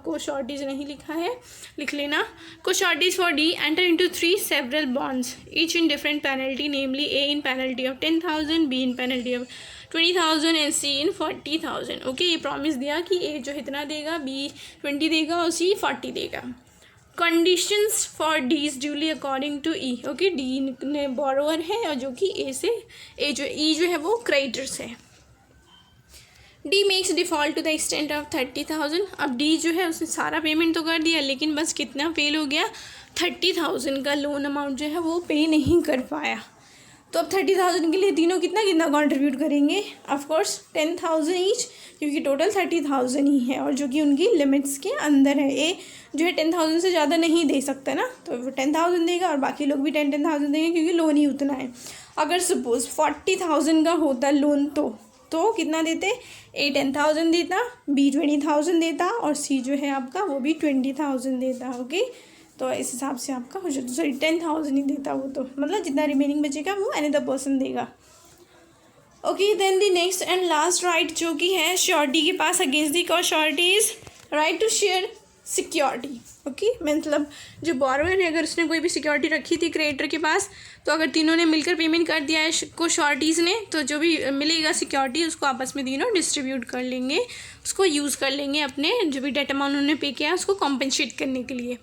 co sureties नहीं लिखा है, लिख लेना. Co sureties for D enter into 3 several bonds each in different penalty, namely A in penalty of 10,000, B in penalty of 20,000 and C in 40,000. Okay, ये promise दिया कि ए जो इतना देगा, बी 20 देगा और सी 40 देगा. Conditions for D's duly according to E. Okay, D ने बोरोवर है और जो कि ए से ए जो ई जो है वो क्रेडिटर्स है. D makes default to the extent of 30,000. अब डी जो है उसने सारा पेमेंट तो कर दिया लेकिन बस कितना फेल हो गया, 30,000 का लोन अमाउंट जो है वो पे नहीं कर पाया. तो अब 30,000 के लिए तीनों कितना कितना कंट्रीब्यूट करेंगे? ऑफकोर्स 10,000 ईच, क्योंकि टोटल 30,000 ही है और जो कि उनकी लिमिट्स के अंदर है. ए जो है 10,000 से ज़्यादा नहीं दे सकता ना, तो वो 10,000 देगा और बाकी लोग भी 10,000 देंगे क्योंकि लोन ही उतना है. अगर सपोज 40,000 का होता लोन तो कितना देते? ए 10,000 देता, बी 20,000 देता और सी जो है आपका वो भी 20,000 देता. ओके, तो इस हिसाब से आपका हो जाता। सॉरी 10,000 ही देता वो, तो मतलब जितना रिमेनिंग बचेगा वो अनदर पर्सन देगा। Okay, then the next and last right जो कि है श्योरिटी के पास against the surety is right to share security. Okay, मतलब जो बोरोवर है अगर उसने कोई भी सिक्योरिटी रखी थी क्रेडिटर के पास, तो अगर तीनों ने मिलकर पेमेंट कर दिया है को श्योरिटीज़ ने, तो जो भी मिलेगा सिक्योरिटी उसको आपस में तीनों डिस्ट्रीब्यूट कर लेंगे, उसको यूज़ कर लेंगे अपने जो भी डेट अमाउंट उन्होंने पे किया है उसको कॉम्पेंसेट करने के लिए।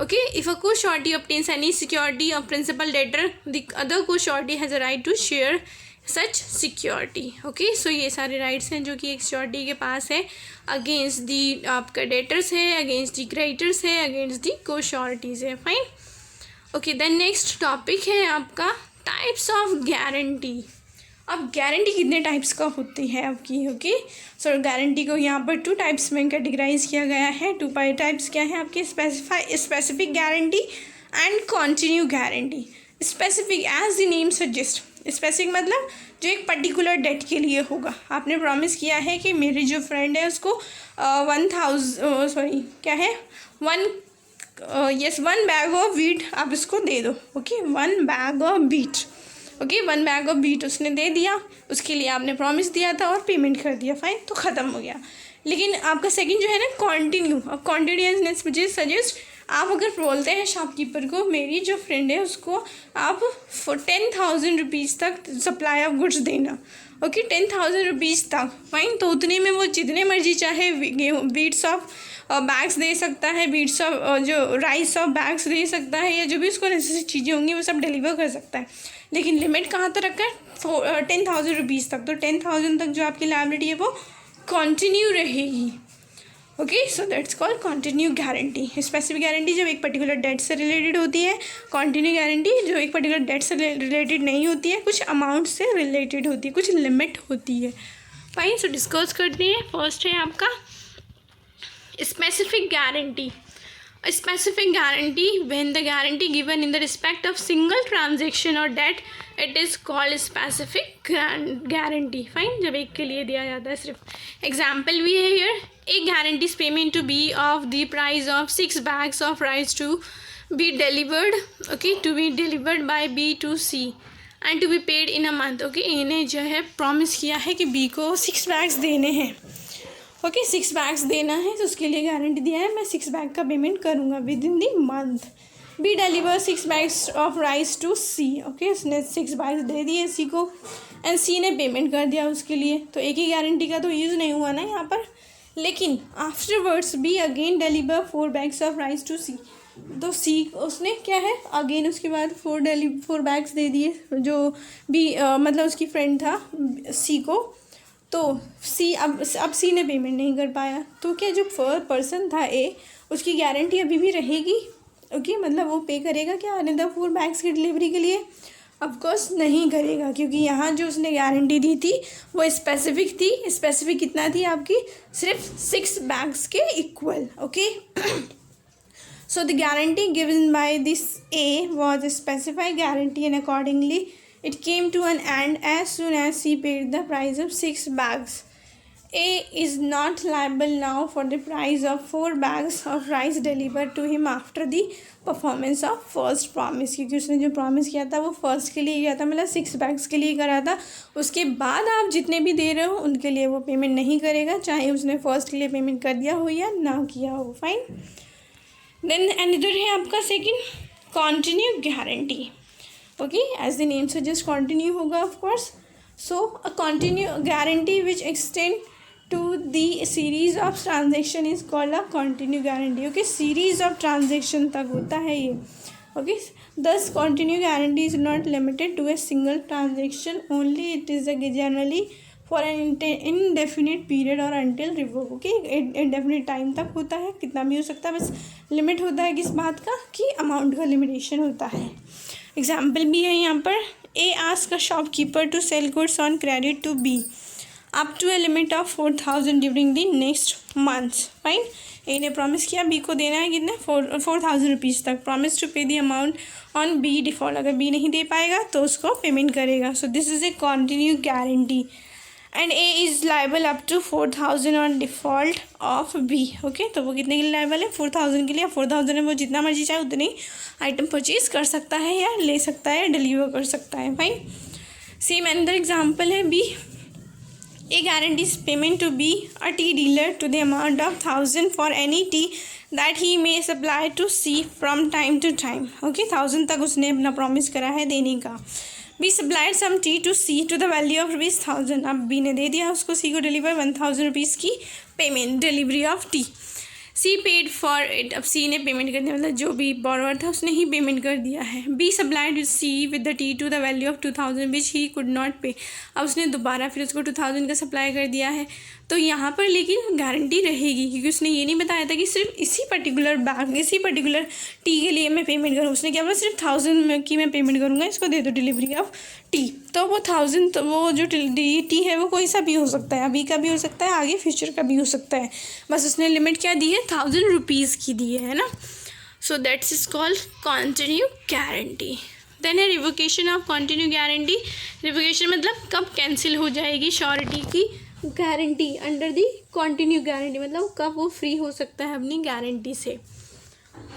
Okay, if a co surety obtains any security of principal debtor the other co surety has a right to share such security. Okay, so ये सारे राइट्स हैं जो कि एक श्योरिटी के पास है अगेंस्ट दी आपका डेटर्स है, अगेंस्ट दी क्रेडिटर्स है, अगेंस्ट दी को श्योरिटीज़ है। Fine. Okay, then next topic है आपका टाइप्स ऑफ गारंटी। अब गारंटी कितने टाइप्स का होती है आपकी। ओके, सो गारंटी को यहाँ पर 2 टाइप्स में कैटेगराइज किया गया है। 2 टाइप्स क्या है आपके, specific guarantee and continue guarantee. Specific as the name suggest, specific मतलब जो एक पर्टिकुलर डेट के लिए होगा। आपने प्रॉमिस किया है कि मेरी जो फ्रेंड है उसको 1 बैग ऑफ वीट आप इसको दे दो। Okay, 1 bag of wheat. Okay, 1 bag of wheat उसने दे दिया, उसके लिए आपने प्रॉमिस दिया था और पेमेंट कर दिया, फाइन, तो ख़त्म हो गया। लेकिन आपका सेकंड जो है ना कॉन्टिन्यू, अब कॉन्टिन्यूसनेस मुझे सजेस्ट, आप अगर बोलते हैं शॉपकीपर को मेरी जो फ्रेंड है उसको आप 10,000 रुपीज़ तक सप्लाई ऑफ गुड्स देना। ओके, 10,000 रुपीज़ तक, फाइन, तो उतने में वो जितने मर्जी चाहे बीट्स ऑफ बैग्स दे सकता है, बीट्स ऑफ जो राइस ऑफ बैग्स दे सकता है, या जो भी उसको नेसेसरी चीज़ें होंगी वो सब डिलीवर कर सकता है। लेकिन लिमिट कहाँ तक रखा है, 10,000 रुपीज़ तक। तो 10,000 तक जो आपकी लायबिलिटी है वो कंटिन्यू रहेगी। Okay, so that's called continue guarantee. Specific guarantee जब एक पर्टिकुलर डेट से रिलेटेड होती है, कंटिन्यू गारंटी जो एक पर्टिकुलर डेट से रिलेटेड नहीं होती है, कुछ अमाउंट से रिलेटेड होती है, कुछ लिमिट होती है। फाइन, सो डिस्कस करते हैं। फर्स्ट है आपका specific guarantee. A specific guarantee, when the guarantee given in the respect of single transaction or debt, it is called specific guarantee. Fine, जब एक के लिए दिया जाता है सिर्फ। Example भी है here, a guarantees payment to be of the price of 6 bags of rice to be delivered, okay, to be delivered by B to C and to be paid in a month. Okay, इन्हें जो है promise किया है कि B को 6 bags देने हैं। Okay, 6 bags देना है, तो उसके लिए गारंटी दिया है मैं 6 बैग का पेमेंट करूँगा within the month. B deliver 6 bags of rice to C. Okay, उसने 6 बैग्स दे दिए सी को एंड सी ने पेमेंट कर दिया उसके लिए, तो एक ही गारंटी का तो यूज़ नहीं हुआ ना यहाँ पर। लेकिन afterwards B again deliver 4 bags of rice to C, तो सी उसने क्या है अगेन उसके बाद 4 बैग्स दे दिए जो बी मतलब उसकी फ्रेंड था सी को, तो सी अब सी ने पेमेंट नहीं कर पाया, तो क्या जो पर्सन था ए उसकी गारंटी अभी भी रहेगी। ओके, मतलब वो पे करेगा क्या अनदर 4 बैग्स की डिलीवरी के लिए? ऑफकोर्स नहीं करेगा, क्योंकि यहाँ जो उसने गारंटी दी थी वो स्पेसिफिक थी। स्पेसिफिक कितना थी आपकी, सिर्फ 6 बैग्स के equal. Okay, so the guarantee given by this A was a specified guarantee and accordingly it came to an end as soon as he paid the price of 6 bags. A is not liable now for the price of 4 bags of rice delivered to him after the performance of first promise, क्योंकि उसने जो promise किया था वो first के लिए किया था, मतलब 6 बैग्स के लिए करा था। उसके बाद आप जितने भी दे रहे हो उनके लिए वो पेमेंट नहीं करेगा, चाहे उसने फर्स्ट के लिए पेमेंट कर दिया हो या ना किया हो। फाइन, देन अनदर है आपका second continue guarantee. Okay, as the name suggest continue होगा of course. So a continue guarantee which extend to the series of transaction is called a continue guarantee. Okay, series of transaction तक होता है ये। Okay, this continue guarantee is not limited to a single transaction only, it is generally for an indefinite period और until revoke. Okay, indefinite time तक होता है, कितना भी हो सकता है, बस लिमिट होता है किस बात का कि अमाउंट का लिमिटेशन होता है। एग्जाम्पल भी है यहाँ पर, A ask a shopkeeper to sell goods on credit to be up to a limit of 4,000 during the next months. Fine, A ने प्रॉमिस किया बी को देना है कितने 4,000 रुपीज़ तक, promise to pay the amount on B default, अगर B नहीं दे पाएगा तो उसको पेमेंट करेगा। So this is a continue guarantee and A is liable up to 4,000 on default of B. Okay, तो वो कितने के लिए लाइबल है? 4,000 के लिए। 4,000 में वो जितना मर्जी चाहे उतनी आइटम परचेज कर सकता है या ले सकता है या डिलीवर कर सकता है। फाइन। सेम अनदर एग्जाम्पल है B. A guarantees payment to B, a tea dealer, to the amount of 1,000 for any tea that he may supply to C from time to time. Okay, 1,000 तक उसने अपना promise करा है देने का। B supplied some tea to C to the value of ₹1,000. अब B ने दे दिया उसको C को डिलीवर 1,000 रुपीज़ की payment, delivery of tea. C paid for it. अब सी ने पेमेंट कर दिया, मतलब जो भी बॉरोवर था उसने ही पेमेंट कर दिया है। B supplied C with the tea to the value of 2,000 which he could not pay. अब उसने दोबारा फिर उसको 2,000 का सप्लाई कर दिया है। तो यहाँ पर लेकिन गारंटी रहेगी, क्योंकि उसने ये नहीं बताया था कि सिर्फ इसी पर्टिकुलर बैग, इसी पर्टिकुलर टी के लिए मैं पेमेंट करूँ। उसने क्या बोला, सिर्फ 1,000 की मैं पेमेंट करूँगा, इसको दे दो डिलीवरी ऑफ टी। तो वो 1,000, तो वो जो टी है वो कोई सा भी हो सकता है, अभी का भी हो सकता है, आगे फ्यूचर का भी हो सकता है। बस उसने लिमिट क्या दी है, 1,000 रुपीज़ की दी है ना। So that's is called continue guarantee. Then है revocation of continue guarantee. Revocation मतलब कब कैंसिल हो जाएगी श्योरिटी की guarantee under the continue guarantee, मतलब कब वो फ्री हो सकता है अपनी गारंटी से।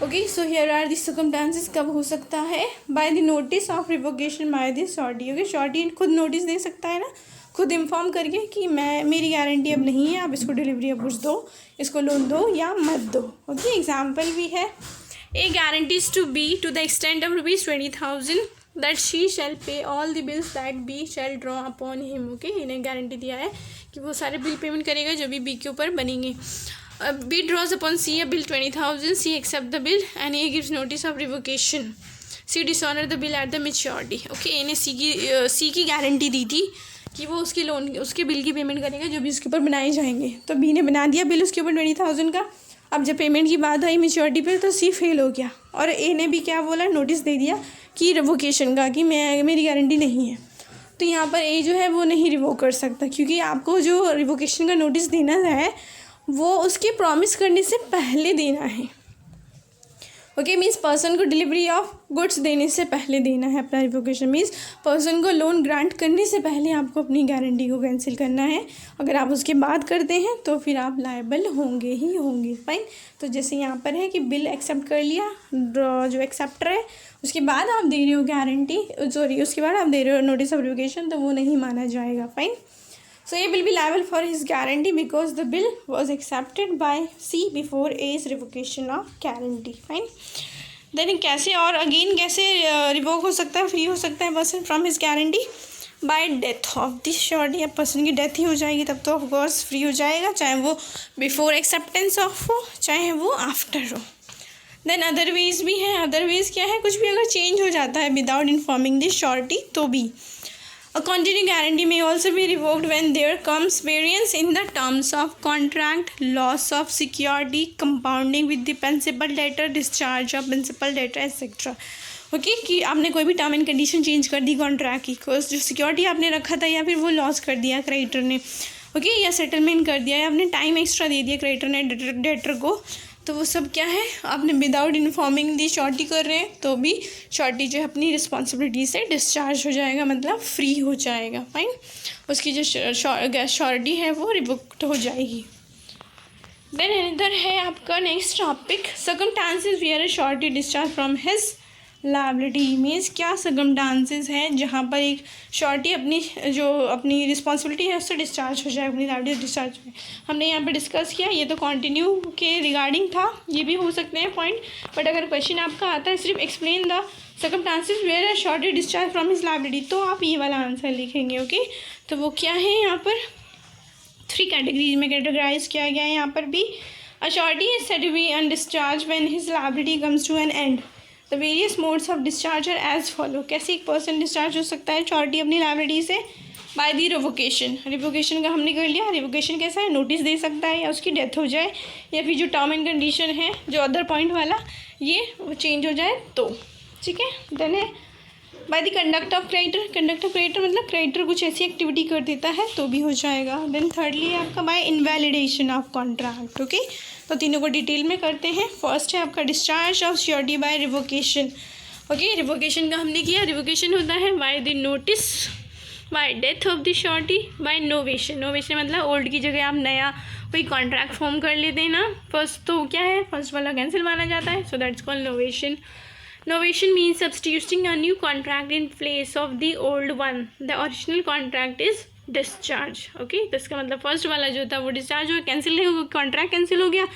Okay, so here are the circumstances, कब हो सकता है, by the notice of revocation by the surety. Okay, surety खुद नोटिस दे सकता है ना, खुद इन्फॉर्म करके कि मेरी गारंटी अब नहीं है, आप इसको डिलीवरी अब कुछ दो, इसको लोन दो या मत दो। ओके, एग्जाम्पल भी है। A guarantees to B to the extent of ₹20,000 that she shall pay all the bills that B shall draw upon him. Okay, इन्हें गारंटी दिया है कि वो सारे बिल पेमेंट करेगा जो भी बी के ऊपर बनेंगे। B draws upon C a bill 20,000. C accept the bill and A gives notice of revocation. C dishonor the bill at the maturity. Okay, इन्हें C की गारंटी दी थी कि वो उसकी लोन, उसके बिल की पेमेंट करेगा जो भी उसके ऊपर बनाए जाएंगे। तो B ने बना दिया बिल उसके ऊपर 20,000 का। अब जब पेमेंट की बात आई मेच्योरिटी पे, तो C फेल हो गया और A ने भी क्या बोला, नोटिस दे दिया कि रिवोकेशन का, कि मेरी गारंटी नहीं है। तो यहाँ पर A जो है वो नहीं रिवोक कर सकता, क्योंकि आपको जो रिवोकेशन का नोटिस देना है वो उसके प्रॉमिस करने से पहले देना है। ओके, मीन्स पर्सन को डिलीवरी ऑफ गुड्स देने से पहले देना है अपना रिवोकेशन। मीन्स पर्सन को लोन ग्रांट करने से पहले आपको अपनी गारंटी को कैंसिल करना है। अगर आप उसके बाद करते हैं तो फिर आप लायबल होंगे ही होंगे। फाइन। तो जैसे यहाँ पर है कि बिल एक्सेप्ट कर लिया, जो एक्सेप्टर है, उसके बाद आप दे रहे हो गारंटी, सॉरी उसके बाद आप दे रहे हो नोटिस ऑफ रिवोकेशन, तो वो नहीं माना जाएगा। Fine. So A will be liable for his guarantee because the bill was accepted by C before A's revocation of guarantee. Fine. Then कैसे और अगेन कैसे रिवोक हो सकता है, फ्री हो सकता है person from his guarantee, bye death of this surety. अब पर्सन की डेथ ही हो जाएगी तब तो ऑफकोर्स फ्री हो जाएगा, चाहे वो बिफोर एक्सेप्टेंस ऑफ हो चाहे वो आफ्टर हो। देन अदरवेज भी है। अदरवेज क्या है, कुछ भी अगर चेंज हो जाता है विदाउट इन्फॉर्मिंग दिस श्योरिटी तो भी। A continuing guarantee may also be revoked when there comes variance in the terms of contract, loss of security, compounding with the principal debtor, discharge of principal debtor, etc. Okay, कि आपने कोई भी term and condition change कर दी contract की, जो security आपने रखा था या फिर वो लॉस कर दिया क्रेडिटर ने, ओके, या सेटलमेंट कर दिया या आपने टाइम एक्स्ट्रा दे दिया क्रेडिटर ने डेटर को, तो वो सब क्या है, आपने विदाउट इन्फॉर्मिंग दी श्योरिटी कर रहे हैं तो भी श्योरिटी जो है अपनी रिस्पॉन्सिबिलिटी से डिस्चार्ज हो जाएगा, मतलब फ्री हो जाएगा। फाइन। उसकी जो श्योरिटी है वो रिवोक्ड हो जाएगी। देन अनदर है आपका next topic, circumstances where a surety discharge from his liability. Means क्या सर्कमस्टांसेस हैं जहाँ पर एक श्योरिटी अपनी रिस्पॉन्सिबिलिटी है उससे डिस्चार्ज हो जाए, अपनी लायबिलिटी डिस्चार्ज हो जाए। हमने यहाँ पे डिस्कस किया, ये तो कंटिन्यू के रिगार्डिंग था, ये भी हो सकते हैं पॉइंट, बट अगर क्वेश्चन आपका आता है सिर्फ explain the circumstances where a surety discharge from his liability, तो आप ये वाला आंसर लिखेंगे। ओके, तो वो क्या है, यहाँ पर 3 कैटेगरीज में कैटेगराइज किया गया है। यहाँ पर भी a surety is said to be undischarge when his liability comes to an end. The various modes of discharge are as follow. कैसे एक पर्सन डिस्चार्ज हो सकता है श्योरिटी अपनी लायबिलिटी से, बाय दी रिवोकेशन। रिवोकेशन का हमने कर लिया। रिवोकेशन कैसा है, नोटिस दे सकता है या उसकी डेथ हो जाए या फिर जो टर्म एंड कंडीशन है जो अदर पॉइंट वाला ये चेंज हो जाए तो, ठीक है। देन है by the conduct of creditor. Conduct of creditor मतलब क्रेडिटर कुछ ऐसी एक्टिविटी कर देता है तो भी हो जाएगा। देन थर्डली है आपका by invalidation of contract. Okay, तो तीनों को डिटेल में करते हैं। फर्स्ट है आपका discharge of surety by revocation. Okay, revocation का हमने किया। रिवोकेशन होता है by the notice by death of the surety, by novation. Novation मतलब ओल्ड की जगह आप नया कोई कॉन्ट्रैक्ट फॉर्म कर लेते हैं ना, फर्स्ट तो क्या है, फर्स्ट वाला कैंसिल माना जाता है, सो that's called novation. Novation means substituting a new contract in place of the old one, the original contract is discharge. Okay, तो इसका मतलब फर्स्ट वाला जो था वो डिस्चार्ज हो, कैंसिल नहीं होगा, कॉन्ट्रैक्ट कैंसिल हो गया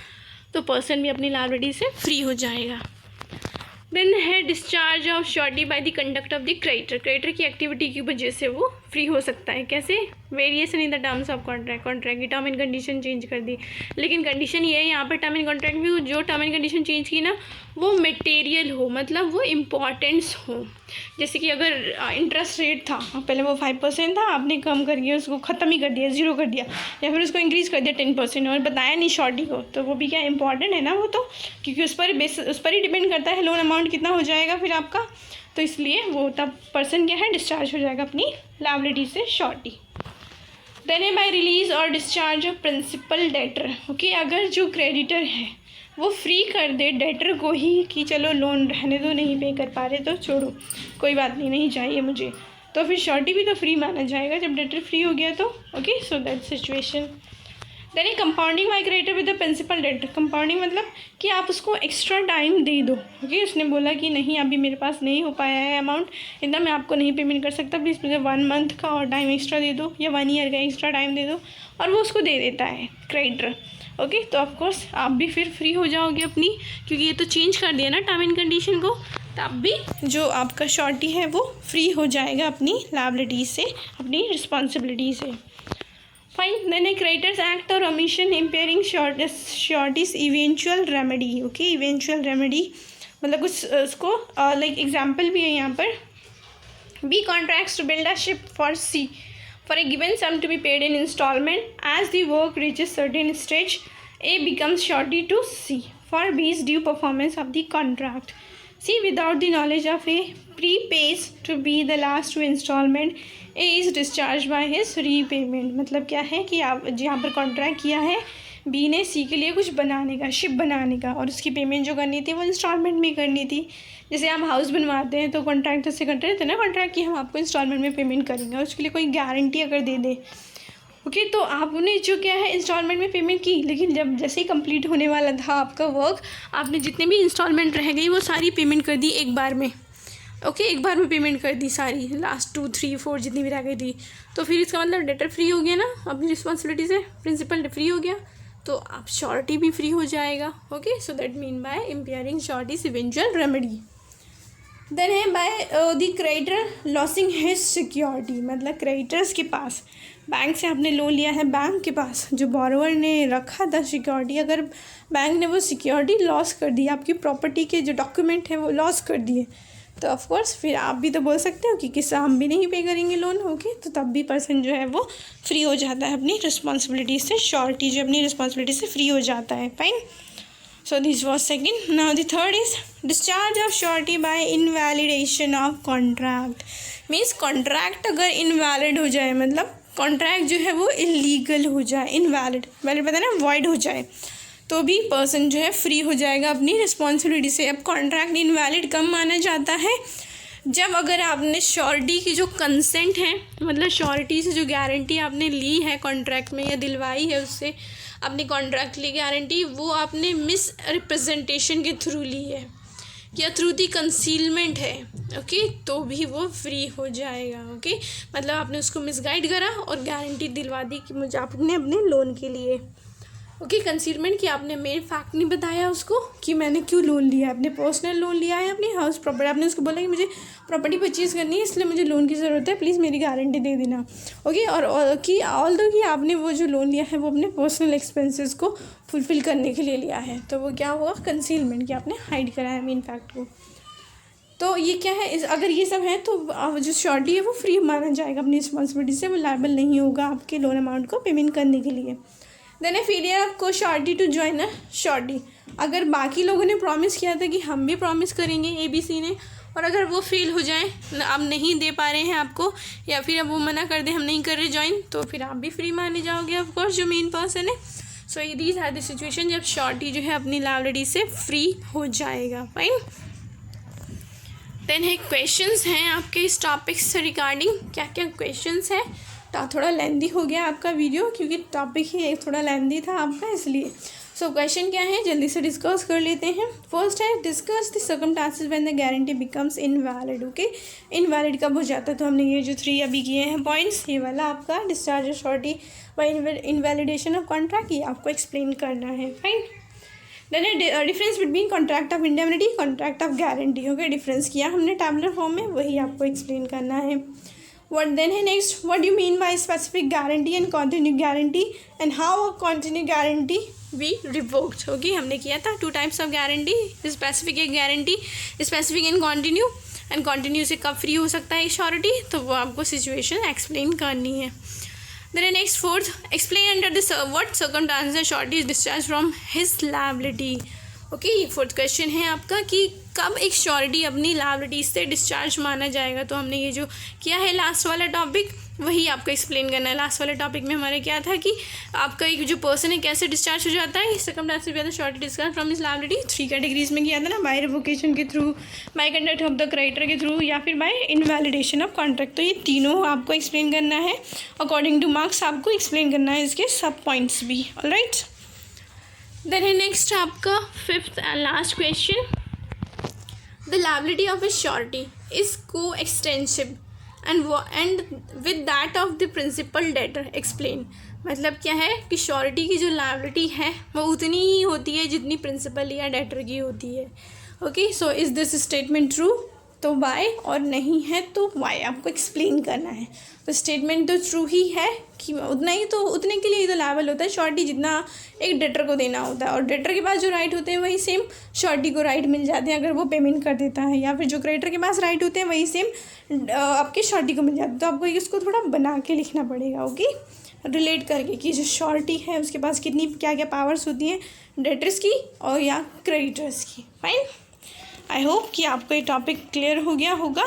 तो पर्सन भी अपनी लायबिलिटी से फ्री हो जाएगा। देन है discharge of surety by the conduct of the creditor. Creditor की एक्टिविटी की वजह से वो फ्री हो सकता है। कैसे? Variation in the terms of contract, contract की टर्म एंड कंडीशन चेंज कर दी, लेकिन कंडीशन ये है यहाँ पर टर्म एंड कॉन्ट्रैक्ट में जो टर्म एंड कंडीशन चेंज की ना वो मटेरियल हो, मतलब वो इम्पॉर्टेंस हो। जैसे कि अगर इंटरेस्ट रेट था, पहले वो 5% था, आपने कम करके उसको ख़त्म ही कर दिया, 0 कर दिया, या फिर उसको इंक्रीज़ कर दिया 10% और बताया नहीं श्योरिटी को, तो वो भी क्या इंपॉर्टेंट है ना वो तो, क्योंकि उस पर ही डिपेंड करता है लोन अमाउंट कितना हो जाएगा फिर आपका, तो इसलिए वो तब पर्सन क्या है डिस्चार्ज हो जाएगा अपनी लायबिलिटी से श्योरिटी। देन है बाय रिलीज और discharge of principal debtor. Okay, अगर जो क्रेडिटर है वो फ्री कर दे डेटर को ही कि चलो लोन रहने दो, नहीं पे कर पा रहे तो छोड़ो, कोई बात नहीं, नहीं चाहिए मुझे, तो फिर श्योरिटी भी तो फ्री माना जाएगा जब डेटर फ्री हो गया तो। Okay, so that situation. Then compounding by creditor with the principal debtor. Compounding मतलब कि आप उसको एक्स्ट्रा टाइम दे दो। ओके, उसने बोला कि नहीं अभी मेरे पास नहीं हो पाया है अमाउंट इतना, मैं आपको नहीं पेमेंट कर सकता, प्लीज़ मुझे 1 मंथ का और टाइम एक्स्ट्रा दे दो, या 1 ईयर का एक्स्ट्रा टाइम दे दो, और वो उसको दे देता है क्रेडिटर। ओके, तो ऑफकोर्स आप भी फिर फ्री हो जाओगे अपनी, क्योंकि ये तो चेंज कर दिया ना टर्म एंड कंडीशन को, तब भी जो आपका श्योरिटी है वो फ्री हो जाएगा अपनी लायबिलिटी से, अपनी रिस्पॉन्सिबिलिटी से। Fine. Then a creditors act और omission impairing sureties eventual remedy. Okay, eventual remedy मतलब कुछ उसको लाइक एग्जाम्पल भी है यहाँ पर, B contracts to build a ship for C for a given sum to be paid in installment. As the work reaches certain stage, A becomes surety to C for B's due performance of the contract. C, without the knowledge of A, prepays to B the last 2 installment. A is discharged by his repayment. मतलब क्या है कि आप जहाँ पर contract किया है B ने सी के लिए कुछ बनाने का, शिप बनाने का, और उसकी पेमेंट जो करनी थी वो इंस्टॉलमेंट में करनी थी। जैसे आप हाउस बनवाते हैं तो कॉन्ट्रैक्टर से करते रहते हैं ना कॉन्ट्रैक्ट कि हम आपको इंस्टॉलमेंट में पेमेंट करेंगे, और उसके लिए कोई गारंटी अगर दे दे, ओके, तो आपने जो क्या है इंस्टॉलमेंट में पेमेंट की, लेकिन जब जैसे ही कंप्लीट होने वाला था आपका वर्क, आपने जितने भी इंस्टॉलमेंट रह गई वो सारी पेमेंट कर दी एक बार में। ओके, एक बार में पेमेंट कर दी सारी, लास्ट 2, 3, 4 जितनी भी रह गई थी, तो फिर इसका मतलब डेटर फ्री हो गया ना अपनी रिस्पॉन्सिबिलिटी से, प्रिंसिपल फ्री हो गया, तो आप श्योरिटी भी फ्री हो जाएगा। Okay, so that mean by impairing sureties eventual remedy. Then है by the creditor losing his security, मतलब क्रेडिटर्स के पास, बैंक से आपने लोन लिया है, बैंक के पास जो बोरोवर ने रखा था सिक्योरिटी, अगर बैंक ने वो सिक्योरिटी लॉस कर दी, आपकी प्रॉपर्टी के जो डॉक्यूमेंट है वो लॉस कर दिए, तो ऑफकोर्स फिर आप भी तो बोल सकते हो कि किस्सा हम भी नहीं पे करेंगे लोन। ओके, तो तब भी पर्सन जो है वो फ्री हो जाता है अपनी रिस्पॉन्सिबिलिटी से, श्योरिटी जो अपनी रिस्पॉन्सिबिलिटी से फ्री हो जाता है। Fine, so this was second. Now the third is discharge of surety by invalidation of contract. Means contract अगर invalid हो जाए, मतलब contract जो है वो illegal हो जाए, invalid valid पता है ना, void हो जाए, तो भी पर्सन जो है फ्री हो जाएगा अपनी रिस्पॉन्सिबिलिटी से। अब कॉन्ट्रैक्ट इनवैलिड कब माना जाता है? जब अगर आपने श्योरिटी की जो कंसेंट है, मतलब श्योरिटी से जो गारंटी आपने ली है कॉन्ट्रैक्ट में या दिलवाई है उससे अपनी कॉन्ट्रैक्ट ली गारंटी, वो आपने मिस रिप्रेजेंटेशन के थ्रू ली है या थ्रू दी कंसीलमेंट है, ओके, तो भी वो फ्री हो जाएगा। ओके, मतलब आपने उसको मिसगाइड करा और गारंटी दिलवा दी कि मुझे आपने अपने लोन के लिए, ओके, कंसीलमेंट कि आपने मेन फैक्ट नहीं बताया उसको कि मैंने क्यों लोन लिया है, अपने पर्सनल लोन लिया है अपनी हाउस प्रॉपर्टी, आपने उसको बोला कि मुझे प्रॉपर्टी परचेज़ करनी है इसलिए मुझे लोन की ज़रूरत है, प्लीज़ मेरी गारंटी दे देना। ओके, और कि ऑल दो कि आपने वो जो लोन लिया है वो अपने पर्सनल एक्सपेंसेस को फुलफ़िल करने के लिए लिया है, तो वो क्या हुआ कंसीलमेंट कि आपने हाइड करा है मेन फैक्ट को। तो ये क्या है, अगर ये सब है तो जो श्योरिटी है वो फ्री माना जाएगा अपनी रिस्पॉन्सिबिलिटी से, वो लायबल नहीं होगा आपके लोन अमाउंट को पेमेंट करने के लिए। Then a failure co surety to join a surety, अगर बाकी लोगों ने प्रॉमिस किया था कि हम भी प्रॉमिस करेंगे ABC ने, और अगर वो फेल हो जाए, अब नहीं दे पा रहे हैं आपको, या फिर अब वो मना कर दे हम नहीं कर रहे ज्वाइन, तो फिर आप भी फ्री माने जाओगे ऑफकोर्स जो मेन पर्सन है। So these are the situation जब श्योरिटी जो है अपनी लायबिलिटी से फ्री हो जाएगा। फाइन, देन है क्वेश्चंस हैं आपके इस टॉपिक से रिगार्डिंग, क्या क्या क्वेश्चंस हैं। थोड़ा लेंदी हो गया आपका वीडियो क्योंकि टॉपिक ही थोड़ा लेंदी था आपका, इसलिए। सो क्वेश्चन क्या है जल्दी से डिस्कस कर लेते हैं। फर्स्ट है discuss the circumstances when the guarantee becomes invalid. Okay, invalid कब हो जाता है, तो हमने ये जो 3 अभी किए हैं पॉइंट्स, ये वाला आपका discharge surety by invalidation of contract, ये आपको एक्सप्लेन करना है। फाइन। देन है difference between contract of indemnity, contract of guarantee. Okay, difference किया हमने टैबुलर फॉर्म में, वही आपको एक्सप्लेन करना है। What then है next, what do you mean by specific guarantee and continuing guarantee and how a continuing guarantee be revoked। Okay, हमने किया था 2 टाइप्स ऑफ गारंटी, स्पेसिफिक एक गारंटी, स्पेसिफिक एंड कॉन्टिन्यू से कब फ्री हो सकता है श्योरिटी, तो वो आपको सिचुएशन एक्सप्लेन करनी है। Then next fourth, explain under the what circumstances surety is discharge from his liability. Okay, ये फोर्थ क्वेश्चन है आपका कि कब एक श्योरिटी अपनी लायबिलिटी से डिस्चार्ज माना जाएगा। तो हमने ये जो किया है लास्ट वाला टॉपिक, वही आपको एक्सप्लेन करना है। लास्ट वाले टॉपिक में हमारे क्या था कि आपका एक जो पर्सन है कैसे डिस्चार्ज हो जाता है, circumstances with the surety discharge from his liability 3 categories में किया था ना, बाय रिवोकेशन के through, by conduct of the creditor के थ्रू, या फिर बाय इनवैलिडेशन ऑफ कॉन्ट्रैक्ट। तो ये तीनों आपको एक्सप्लेन करना है, अकॉर्डिंग टू मार्क्स आपको एक्सप्लेन करना है इसके सब पॉइंट्स भी। ऑलराइट, देन है नेक्स्ट आपका 5th and last question, the liability of a surety is co-extensive and with that of the principal debtor explain। मतलब क्या है कि श्योरिटी की जो लायबिलिटी है वो उतनी ही होती है जितनी प्रिंसिपल या डेटर की होती है। Okay, so is this statement true, तो वाई, और नहीं है तो वाई आपको एक्सप्लेन करना है। तो स्टेटमेंट तो ट्रू ही है कि उतना ही, तो उतने के लिए ही तो लायबल होता है श्योरिटी जितना एक डेटर को देना होता है, और डेटर के पास जो राइट होते हैं वही सेम श्योरिटी को राइट मिल जाते हैं अगर वो पेमेंट कर देता है, या फिर जो क्रेडिटर के पास राइट होते हैं वही सेम आपके श्योरिटी को मिल जाता है। तो आपको इसको थोड़ा बना के लिखना पड़ेगा। ओके, रिलेट करके कि जो श्योरिटी है उसके पास कितनी क्या क्या पावर्स होती हैं, डेटर्स की और या क्रेडिटर्स की। फाइन, आई होप कि आपको ये टॉपिक क्लियर हो गया होगा।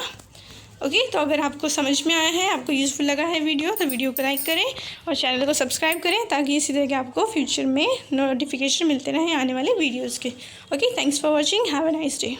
ओके, तो अगर आपको समझ में आया है, आपको यूज़फुल लगा है वीडियो, तो वीडियो को लाइक करें और चैनल को सब्सक्राइब करें ताकि इसी तरह के आपको फ्यूचर में नोटिफिकेशन मिलते रहें आने वाले वीडियोज़ के। Okay, thanks for watching, have a nice day.